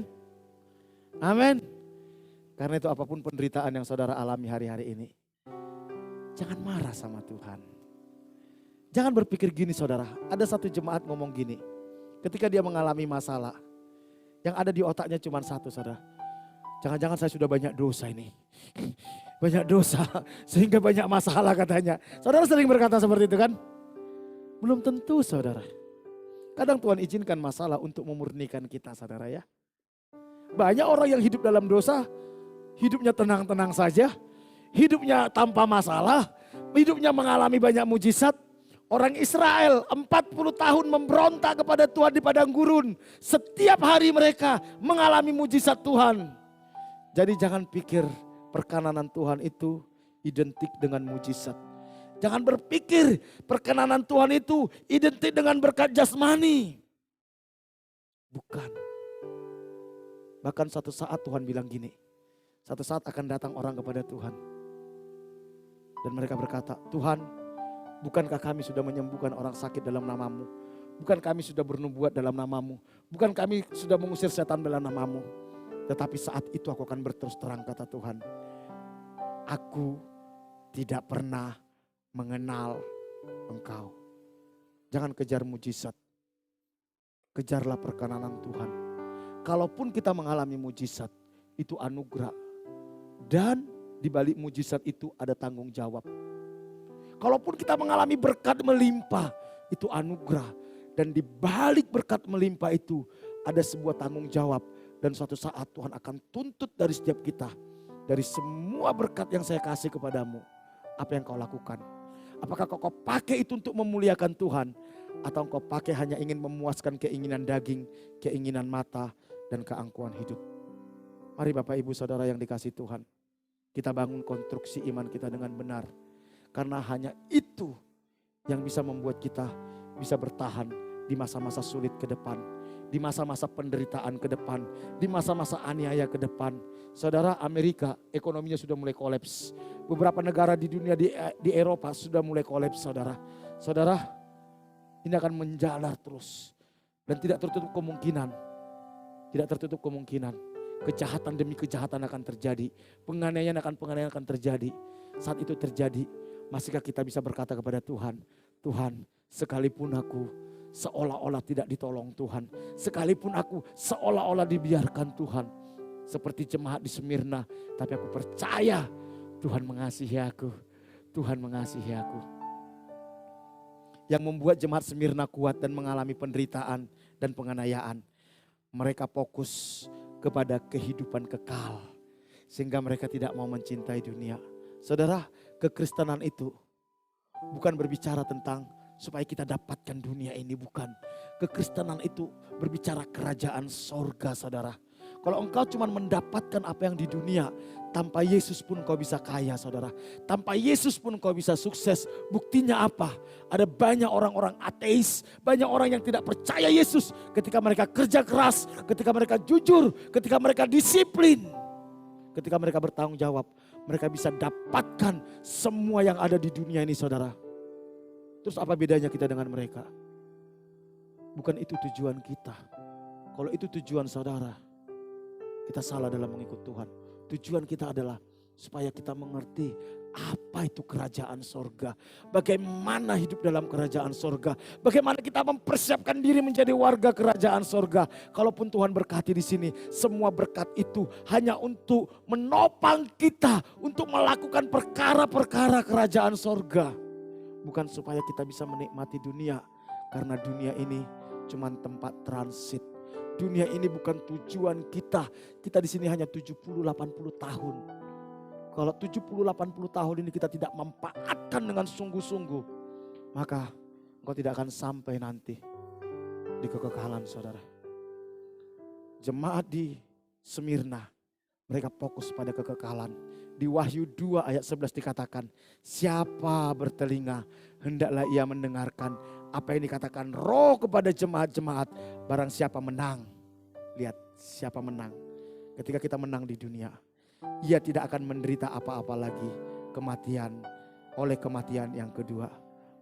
Amin. Karena itu apapun penderitaan yang saudara alami hari-hari ini. Jangan marah sama Tuhan. Jangan berpikir gini saudara. Ada satu jemaat ngomong gini. Ketika dia mengalami masalah. Yang ada di otaknya cuma satu saudara. Jangan-jangan saya sudah banyak dosa ini. Banyak dosa sehingga banyak masalah katanya. Saudara sering berkata seperti itu kan? Belum tentu saudara. Kadang Tuhan izinkan masalah untuk memurnikan kita saudara ya. Banyak orang yang hidup dalam dosa. Hidupnya tenang-tenang saja. Hidupnya tanpa masalah. Hidupnya mengalami banyak mujizat. Orang Israel 40 tahun memberontak kepada Tuhan di padang gurun. Setiap hari mereka mengalami mujizat Tuhan. Jadi jangan pikir perkenanan Tuhan itu identik dengan mujizat. Jangan berpikir perkenanan Tuhan itu identik dengan berkat jasmani. Bukan. Bahkan satu saat Tuhan bilang gini. Satu saat akan datang orang kepada Tuhan. Dan mereka berkata, Tuhan, bukankah kami sudah menyembuhkan orang sakit dalam nama-Mu? Bukan kami sudah bernubuat dalam nama-Mu? Bukan kami sudah mengusir setan dalam nama-Mu? Tetapi saat itu aku akan berterus terang kata Tuhan. Aku tidak pernah mengenal Engkau. Jangan kejar mujizat. Kejarlah perkenanan Tuhan. Kalaupun kita mengalami mujizat, itu anugerah. Dan di balik mujizat itu ada tanggung jawab. Kalaupun kita mengalami berkat melimpah, itu anugerah. Dan di balik berkat melimpah itu ada sebuah tanggung jawab. Dan suatu saat Tuhan akan tuntut dari setiap kita. Dari semua berkat yang saya kasih kepadamu. Apa yang kau lakukan? Apakah kau pakai itu untuk memuliakan Tuhan? Atau kau pakai hanya ingin memuaskan keinginan daging, keinginan mata, dan keangkuhan hidup? Mari Bapak Ibu Saudara yang dikasih Tuhan. Kita bangun konstruksi iman kita dengan benar. Karena hanya itu yang bisa membuat kita bisa bertahan di masa-masa sulit ke depan. di masa-masa penderitaan ke depan, di masa-masa aniaya ke depan. Saudara, Amerika ekonominya sudah mulai kolaps. Beberapa negara di dunia di Eropa sudah mulai kolaps, saudara. Saudara, ini akan menjalar terus. Dan tidak tertutup kemungkinan. Kejahatan demi kejahatan akan terjadi. Penganiayaan akan terjadi. Saat itu terjadi, masihkah kita bisa berkata kepada Tuhan, Tuhan, sekalipun aku seolah-olah tidak ditolong Tuhan. Sekalipun aku seolah-olah dibiarkan Tuhan. Seperti jemaat di Smyrna, tapi aku percaya Tuhan mengasihi aku. Tuhan mengasihi aku. Yang membuat jemaat Smyrna kuat dan mengalami penderitaan dan penganiayaan. Mereka fokus kepada kehidupan kekal. Sehingga mereka tidak mau mencintai dunia. Saudara, kekristenan itu bukan berbicara tentang supaya kita dapatkan dunia ini, bukan. Kekristenan itu berbicara kerajaan sorga, saudara. Kalau engkau cuma mendapatkan apa yang di dunia, tanpa Yesus pun kau bisa kaya, saudara. Tanpa Yesus pun kau bisa sukses. Buktinya apa? Ada banyak orang-orang ateis, banyak orang yang tidak percaya Yesus. Ketika mereka kerja keras, ketika mereka jujur, ketika mereka disiplin, ketika mereka bertanggung jawab, mereka bisa dapatkan semua yang ada di dunia ini, saudara. Terus apa bedanya kita dengan mereka? Bukan itu tujuan kita. Kalau itu tujuan saudara, kita salah dalam mengikut Tuhan. Tujuan kita adalah supaya kita mengerti apa itu kerajaan sorga. Bagaimana hidup dalam kerajaan sorga. Bagaimana kita mempersiapkan diri menjadi warga kerajaan sorga. Kalaupun Tuhan berkati di sini, semua berkat itu hanya untuk menopang kita. Untuk melakukan perkara-perkara kerajaan sorga. Bukan supaya kita bisa menikmati dunia. Karena dunia ini cuma tempat transit. Dunia ini bukan tujuan kita. Kita di sini hanya 70-80 tahun. Kalau 70-80 tahun ini kita tidak memanfaatkan dengan sungguh-sungguh, maka engkau tidak akan sampai nanti di kekekalan, saudara. Jemaat di Smyrna, mereka fokus pada kekekalan. Di Wahyu 2 ayat 11 dikatakan, siapa bertelinga hendaklah ia mendengarkan apa yang dikatakan Roh kepada jemaat-jemaat. Barang siapa menang, lihat siapa menang. Ketika kita menang di dunia, ia tidak akan menderita apa-apa lagi kematian oleh kematian yang kedua.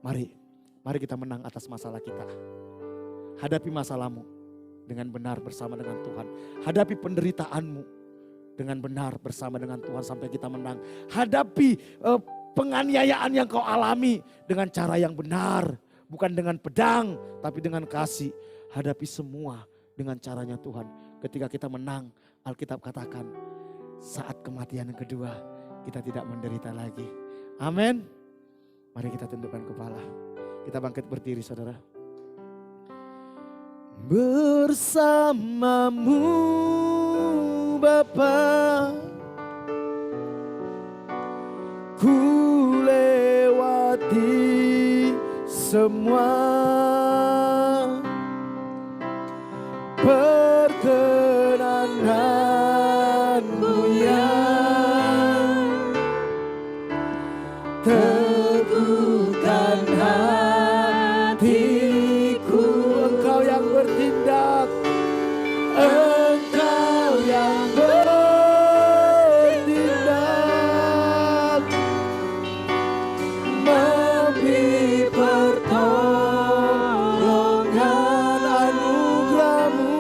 Mari kita menang atas masalah kita. Hadapi masalahmu dengan benar bersama dengan Tuhan. Hadapi penderitaanmu dengan benar bersama dengan Tuhan sampai kita menang. Hadapi penganiayaan yang kau alami dengan cara yang benar. Bukan dengan pedang, tapi dengan kasih. Hadapi semua dengan caranya Tuhan. Ketika kita menang, Alkitab katakan, saat kematian yang kedua, kita tidak menderita lagi. Amin. Mari kita tundukkan kepala. Kita bangkit berdiri, saudara. Bersamamu Bapa, ku lewati semua perkenananmu yang teguhkan hatiku. Engkau yang bertindak, Engkau yang bertindak, memberi pertolongan anugerah-Mu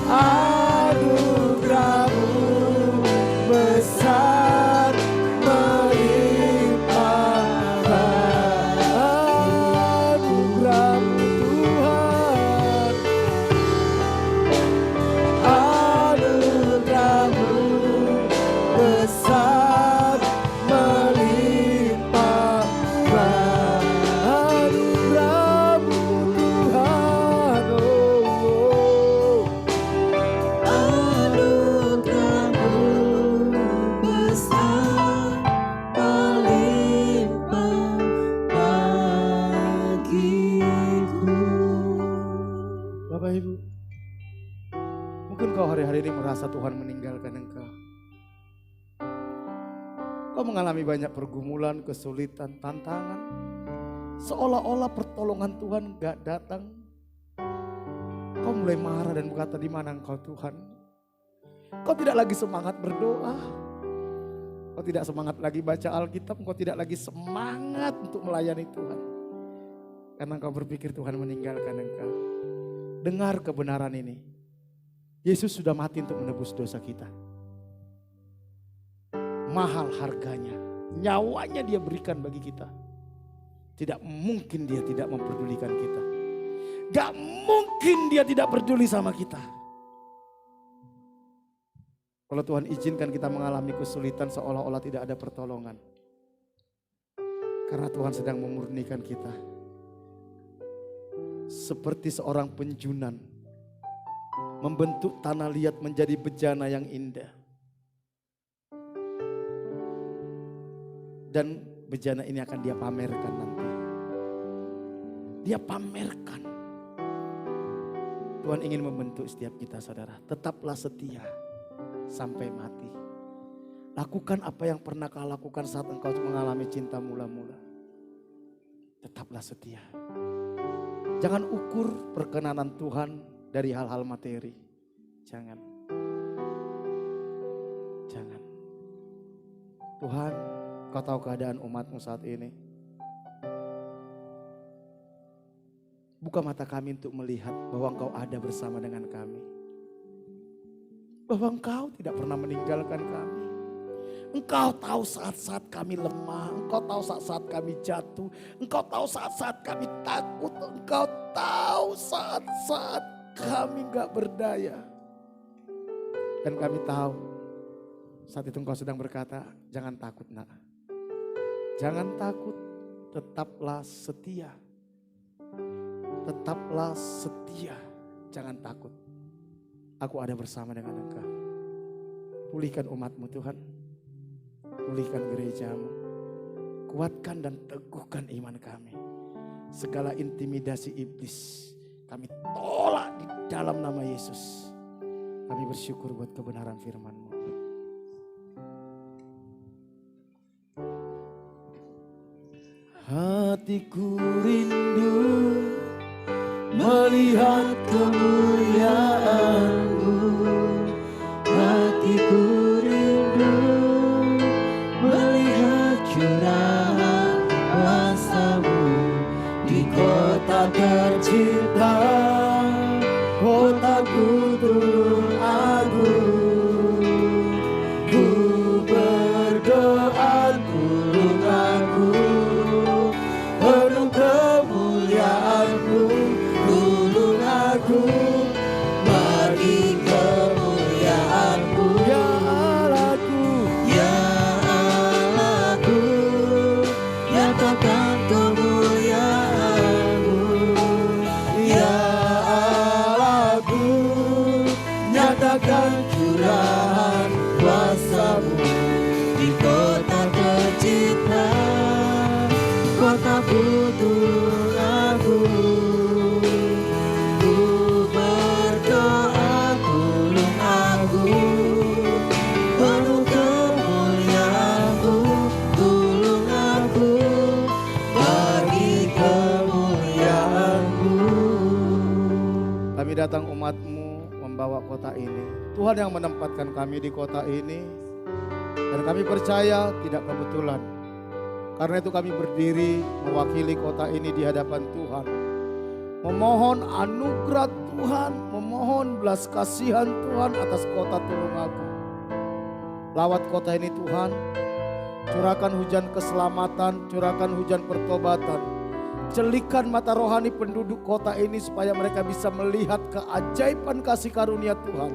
Anugerah-Mu besar melimpah. Anugerah-Mu Tuhan, anugerah-Mu besar melimpah. Anugerah-Mu Tuhan, Anugerah-Mu besar melimpah bagiku. Bapak Ibu, mungkin kau hari-hari ini merasa Tuhan meninggalkan engkau. Kau mengalami banyak pergumulan, kesulitan, tantangan. Seolah-olah pertolongan Tuhan gak datang. Kau mulai marah dan berkata, di mana engkau Tuhan? Kau tidak lagi semangat berdoa. Kau tidak semangat lagi baca Alkitab. Kau tidak lagi semangat untuk melayani Tuhan. Karena kau berpikir Tuhan meninggalkan engkau. Dengar kebenaran ini. Yesus sudah mati untuk menebus dosa kita. Mahal harganya. Nyawanya dia berikan bagi kita. Tidak mungkin dia tidak memperdulikan kita. Gak mungkin dia tidak peduli sama kita. Kalau Tuhan izinkan kita mengalami kesulitan seolah-olah tidak ada pertolongan. Karena Tuhan sedang memurnikan kita. Seperti seorang penjunan membentuk tanah liat menjadi bejana yang indah. Dan bejana ini akan dia pamerkan nanti. Dia pamerkan. Tuhan ingin membentuk setiap kita, saudara. Tetaplah setia sampai mati. Lakukan apa yang pernah kau lakukan saat engkau mengalami cinta mula-mula. Tetaplah setia. Jangan ukur perkenanan Tuhan dari hal-hal materi. Jangan. Jangan. Tuhan, Kau tahu keadaan umat-Mu saat ini. Buka mata kami untuk melihat bahwa Engkau ada bersama dengan kami. Bahwa Engkau tidak pernah meninggalkan kami. Engkau tahu saat-saat kami lemah. Engkau tahu saat-saat kami jatuh. Engkau tahu saat-saat kami takut. Engkau tahu saat-saat kami gak berdaya. Dan kami tahu saat itu Engkau sedang berkata, jangan takut nak. Jangan takut, tetaplah setia. Tetaplah setia, jangan takut. Aku ada bersama dengan Engkau. Pulihkan umat-Mu Tuhan. Pulihkan gereja-Mu. Kuatkan dan teguhkan iman kami. Segala intimidasi iblis kami tolak di dalam nama Yesus. Kami bersyukur buat kebenaran firman-Mu. Hatiku rindu melihat kemuliaan-Mu. Hatiku rindu melihat curahan kuasa-Mu di kota tercinta, kotaku turun agung. Ku berdoa turun agung, penuh kemuliaan-Mu. Tulung aku bagi kemuliaan-Mu. Ya Allahku, ya Allahku, nyatakan kemuliaan-Mu. Ya Allahku, nyatakan curahan kuasa-Mu di kota tercinta, kotaku turun agung. Kami datang umat-Mu membawa kota ini. Tuhan yang menempatkan kami di kota ini. Dan kami percaya tidak kebetulan. Karena itu kami berdiri mewakili kota ini di hadapan Tuhan. Memohon anugerah Tuhan, memohon belas kasihan Tuhan atas kota Tulungagung. Lawat kota ini Tuhan, curahkan hujan keselamatan, curahkan hujan pertobatan. Celikan mata rohani penduduk kota ini supaya mereka bisa melihat keajaiban kasih karunia Tuhan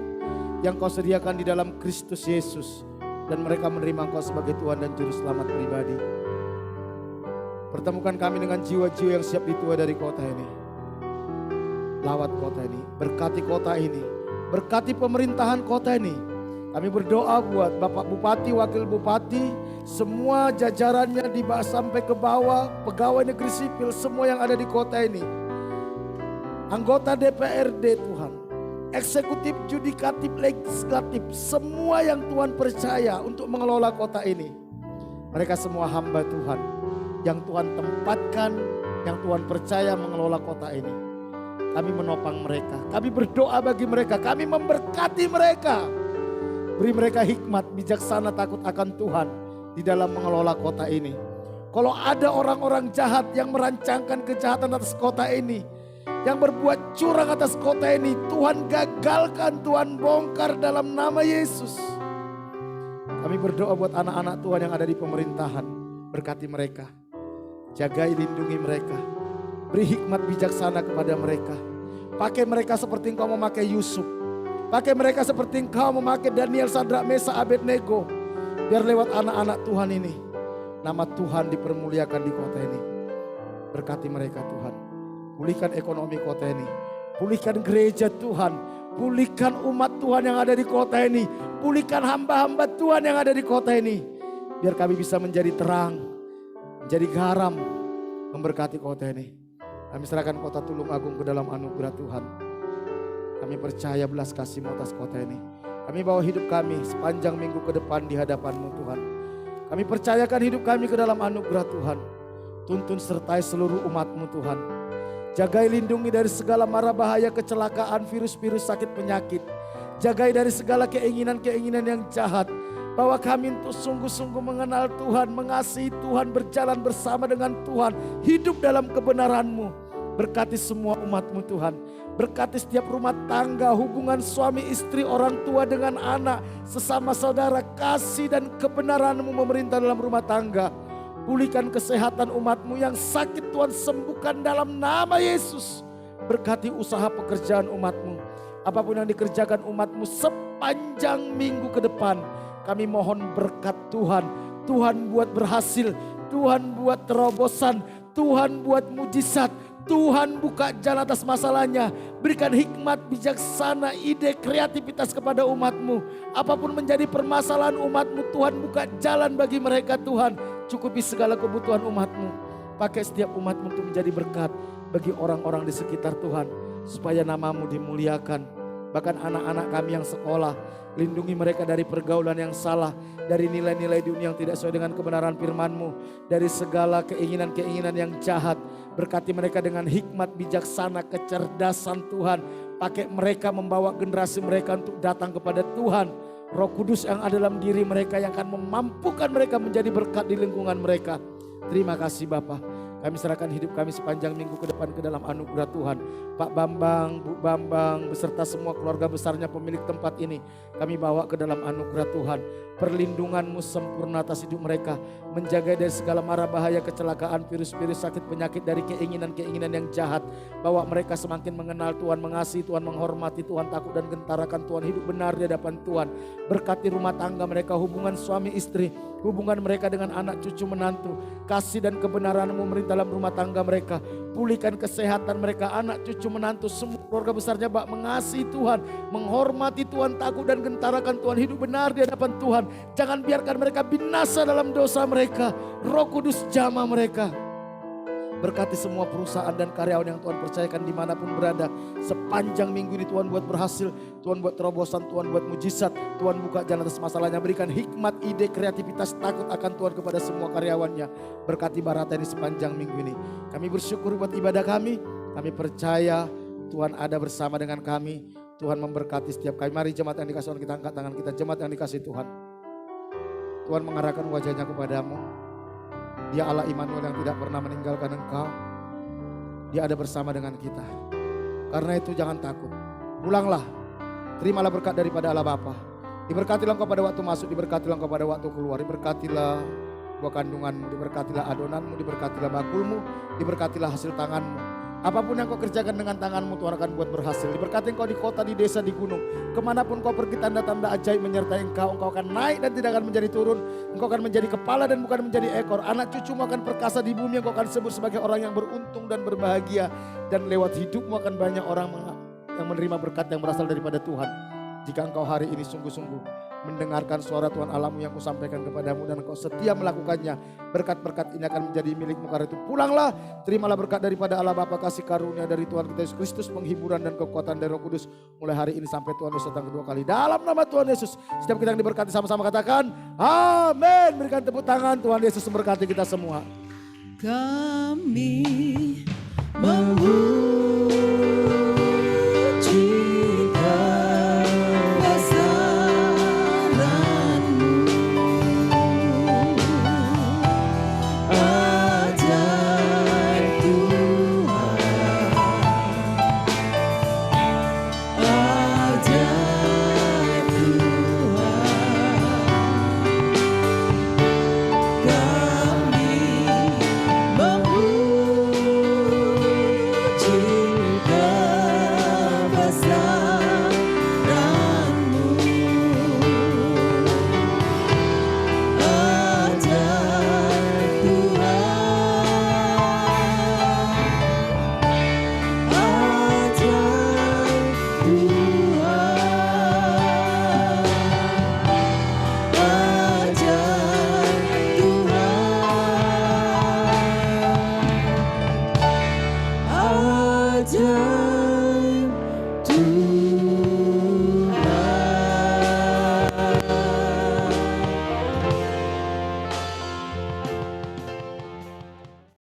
yang Kau sediakan di dalam Kristus Yesus. Dan mereka menerima Engkau sebagai Tuhan dan Juru Selamat pribadi. Pertemukan kami dengan jiwa-jiwa yang siap ditua dari kota ini. Lawat kota ini, berkati kota ini, berkati pemerintahan kota ini. Kami berdoa buat Bapak Bupati, Wakil Bupati, semua jajarannya di bawah sampai ke bawah, pegawai negeri sipil, semua yang ada di kota ini. Anggota DPRD Tuhan, eksekutif, yudikatif, legislatif, semua yang Tuhan percaya untuk mengelola kota ini. Mereka semua hamba Tuhan, yang Tuhan tempatkan, yang Tuhan percaya mengelola kota ini. Kami menopang mereka, kami berdoa bagi mereka, kami memberkati mereka. Beri mereka hikmat, bijaksana, takut akan Tuhan di dalam mengelola kota ini. Kalau ada orang-orang jahat yang merancangkan kejahatan atas kota ini, yang berbuat curang atas kota ini, Tuhan gagalkan, Tuhan bongkar dalam nama Yesus. Kami berdoa buat anak-anak Tuhan yang ada di pemerintahan. Berkati mereka, jagai lindungi mereka, beri hikmat bijaksana kepada mereka. Pakai mereka seperti Engkau memakai Yusuf. Pakai mereka seperti Engkau memakai Daniel, Sadrak, Mesa, Abednego. Biar lewat anak-anak Tuhan ini, nama Tuhan dipermuliakan di kota ini. Berkati mereka Tuhan. Pulihkan ekonomi kota ini. Pulihkan gereja Tuhan. Pulihkan umat Tuhan yang ada di kota ini. Pulihkan hamba-hamba Tuhan yang ada di kota ini. Biar kami bisa menjadi terang, menjadi garam, memberkati kota ini. Kami serahkan kota Tulungagung ke dalam anugerah Tuhan. Kami percaya belas kasih-Mu atas kota ini. Kami bawa hidup kami sepanjang minggu ke depan di hadapan-Mu Tuhan. Kami percayakan hidup kami ke dalam anugerah Tuhan. Tuntun sertai seluruh umat-Mu Tuhan. Jagai lindungi dari segala mara bahaya, kecelakaan, virus-virus, sakit, penyakit. Jagai dari segala keinginan-keinginan yang jahat. Bawa kami untuk sungguh-sungguh mengenal Tuhan, mengasihi Tuhan, berjalan bersama dengan Tuhan. Hidup dalam kebenaran-Mu. Berkati semua umat-Mu Tuhan. Berkati setiap rumah tangga, hubungan suami istri, orang tua dengan anak, sesama saudara, kasih dan kebenaran-Mu memerintah dalam rumah tangga. Pulihkan kesehatan umat-Mu yang sakit, Tuhan sembuhkan dalam nama Yesus. Berkati usaha pekerjaan umat-Mu. Apapun yang dikerjakan umat-Mu sepanjang minggu ke depan, kami mohon berkat Tuhan. Tuhan buat berhasil, Tuhan buat terobosan, Tuhan buat mujizat. Tuhan buka jalan atas masalahnya. Berikan hikmat, bijaksana, ide, kreativitas kepada umat-Mu. Apapun menjadi permasalahan umat-Mu, Tuhan buka jalan bagi mereka Tuhan. Cukupi segala kebutuhan umat-Mu. Pakai setiap umat-Mu untuk menjadi berkat bagi orang-orang di sekitar Tuhan. Supaya nama-Mu dimuliakan. Bahkan anak-anak kami yang sekolah, lindungi mereka dari pergaulan yang salah, dari nilai-nilai dunia yang tidak sesuai dengan kebenaran firman-Mu, dari segala keinginan-keinginan yang jahat. Berkati mereka dengan hikmat, bijaksana, kecerdasan Tuhan. Pakai mereka membawa generasi mereka untuk datang kepada Tuhan. Roh Kudus yang ada dalam diri mereka yang akan memampukan mereka menjadi berkat di lingkungan mereka. Terima kasih Bapa. Kami serahkan hidup kami sepanjang minggu ke depan ke dalam anugerah Tuhan. Pak Bambang, Bu Bambang, beserta semua keluarga besarnya pemilik tempat ini. Kami bawa ke dalam anugerah Tuhan. Perlindungan-Mu sempurna atas hidup mereka. Menjaga dari segala mara bahaya, kecelakaan, virus-virus, sakit, penyakit, dari keinginan-keinginan yang jahat. Bawa mereka semakin mengenal Tuhan, mengasihi Tuhan, menghormati Tuhan, takut dan gentarakan Tuhan. Hidup benar di hadapan Tuhan. Berkati rumah tangga mereka, hubungan suami istri, hubungan mereka dengan anak cucu menantu. Kasih dan kebenaran-Mu memerintah dalam rumah tangga mereka. Pulihkan kesehatan mereka, anak cucu menantu, semua keluarga besarnya Pak, mengasihi Tuhan, menghormati Tuhan, takut dan gentarakan Tuhan, hidup benar di hadapan Tuhan. Jangan biarkan mereka binasa dalam dosa mereka. Roh Kudus jamah mereka. Berkati semua perusahaan dan karyawan yang Tuhan percayakan dimanapun berada. Sepanjang minggu ini Tuhan buat berhasil, Tuhan buat terobosan, Tuhan buat mujizat, Tuhan buka jalan atas masalahnya. Berikan hikmat, ide, kreativitas, takut akan Tuhan kepada semua karyawannya. Berkati Barata ini sepanjang minggu ini. Kami bersyukur buat ibadah kami. Kami percaya Tuhan ada bersama dengan kami. Tuhan memberkati setiap kami. Mari jemaat yang dikasih Tuhan, kita angkat tangan kita. Jemaat yang dikasih Tuhan. Tuhan mengarahkan wajahnya kepadamu. Dia Allah Immanuel yang tidak pernah meninggalkan engkau. Dia ada bersama dengan kita. Karena itu jangan takut. Pulanglah, terimalah berkat daripada Allah Bapa. Diberkatilah engkau pada waktu masuk, diberkatilah engkau pada waktu keluar, diberkatilah buah kandunganmu, diberkatilah adonanmu, diberkatilah bakulmu, diberkatilah hasil tanganmu. Apapun yang kau kerjakan dengan tanganmu, Tuhan akan buat berhasil. Diberkati engkau di kota, di desa, di gunung. Kemanapun kau pergi, tanda-tanda ajaib menyertai engkau. Engkau akan naik dan tidak akan menjadi turun. Engkau akan menjadi kepala dan bukan menjadi ekor. Anak cucumu akan perkasa di bumi. Engkau akan sebut sebagai orang yang beruntung dan berbahagia. Dan lewat hidupmu akan banyak orang yang menerima berkat yang berasal daripada Tuhan. Jika engkau hari ini sungguh-sungguh mendengarkan suara Tuhan Allahmu yang kusampaikan kepadamu dan engkau setia melakukannya, berkat-berkat ini akan menjadi milikmu. Karena itu pulanglah, terimalah berkat daripada Allah Bapa, kasih karunia dari Tuhan kita Yesus Kristus, penghiburan dan kekuatan dari Roh Kudus mulai hari ini sampai Tuhan Yesus datang kedua kali. Dalam nama Tuhan Yesus, setiap kita yang diberkati sama-sama katakan amin. Berikan tepuk tangan, Tuhan Yesus memberkati kita semua. Kami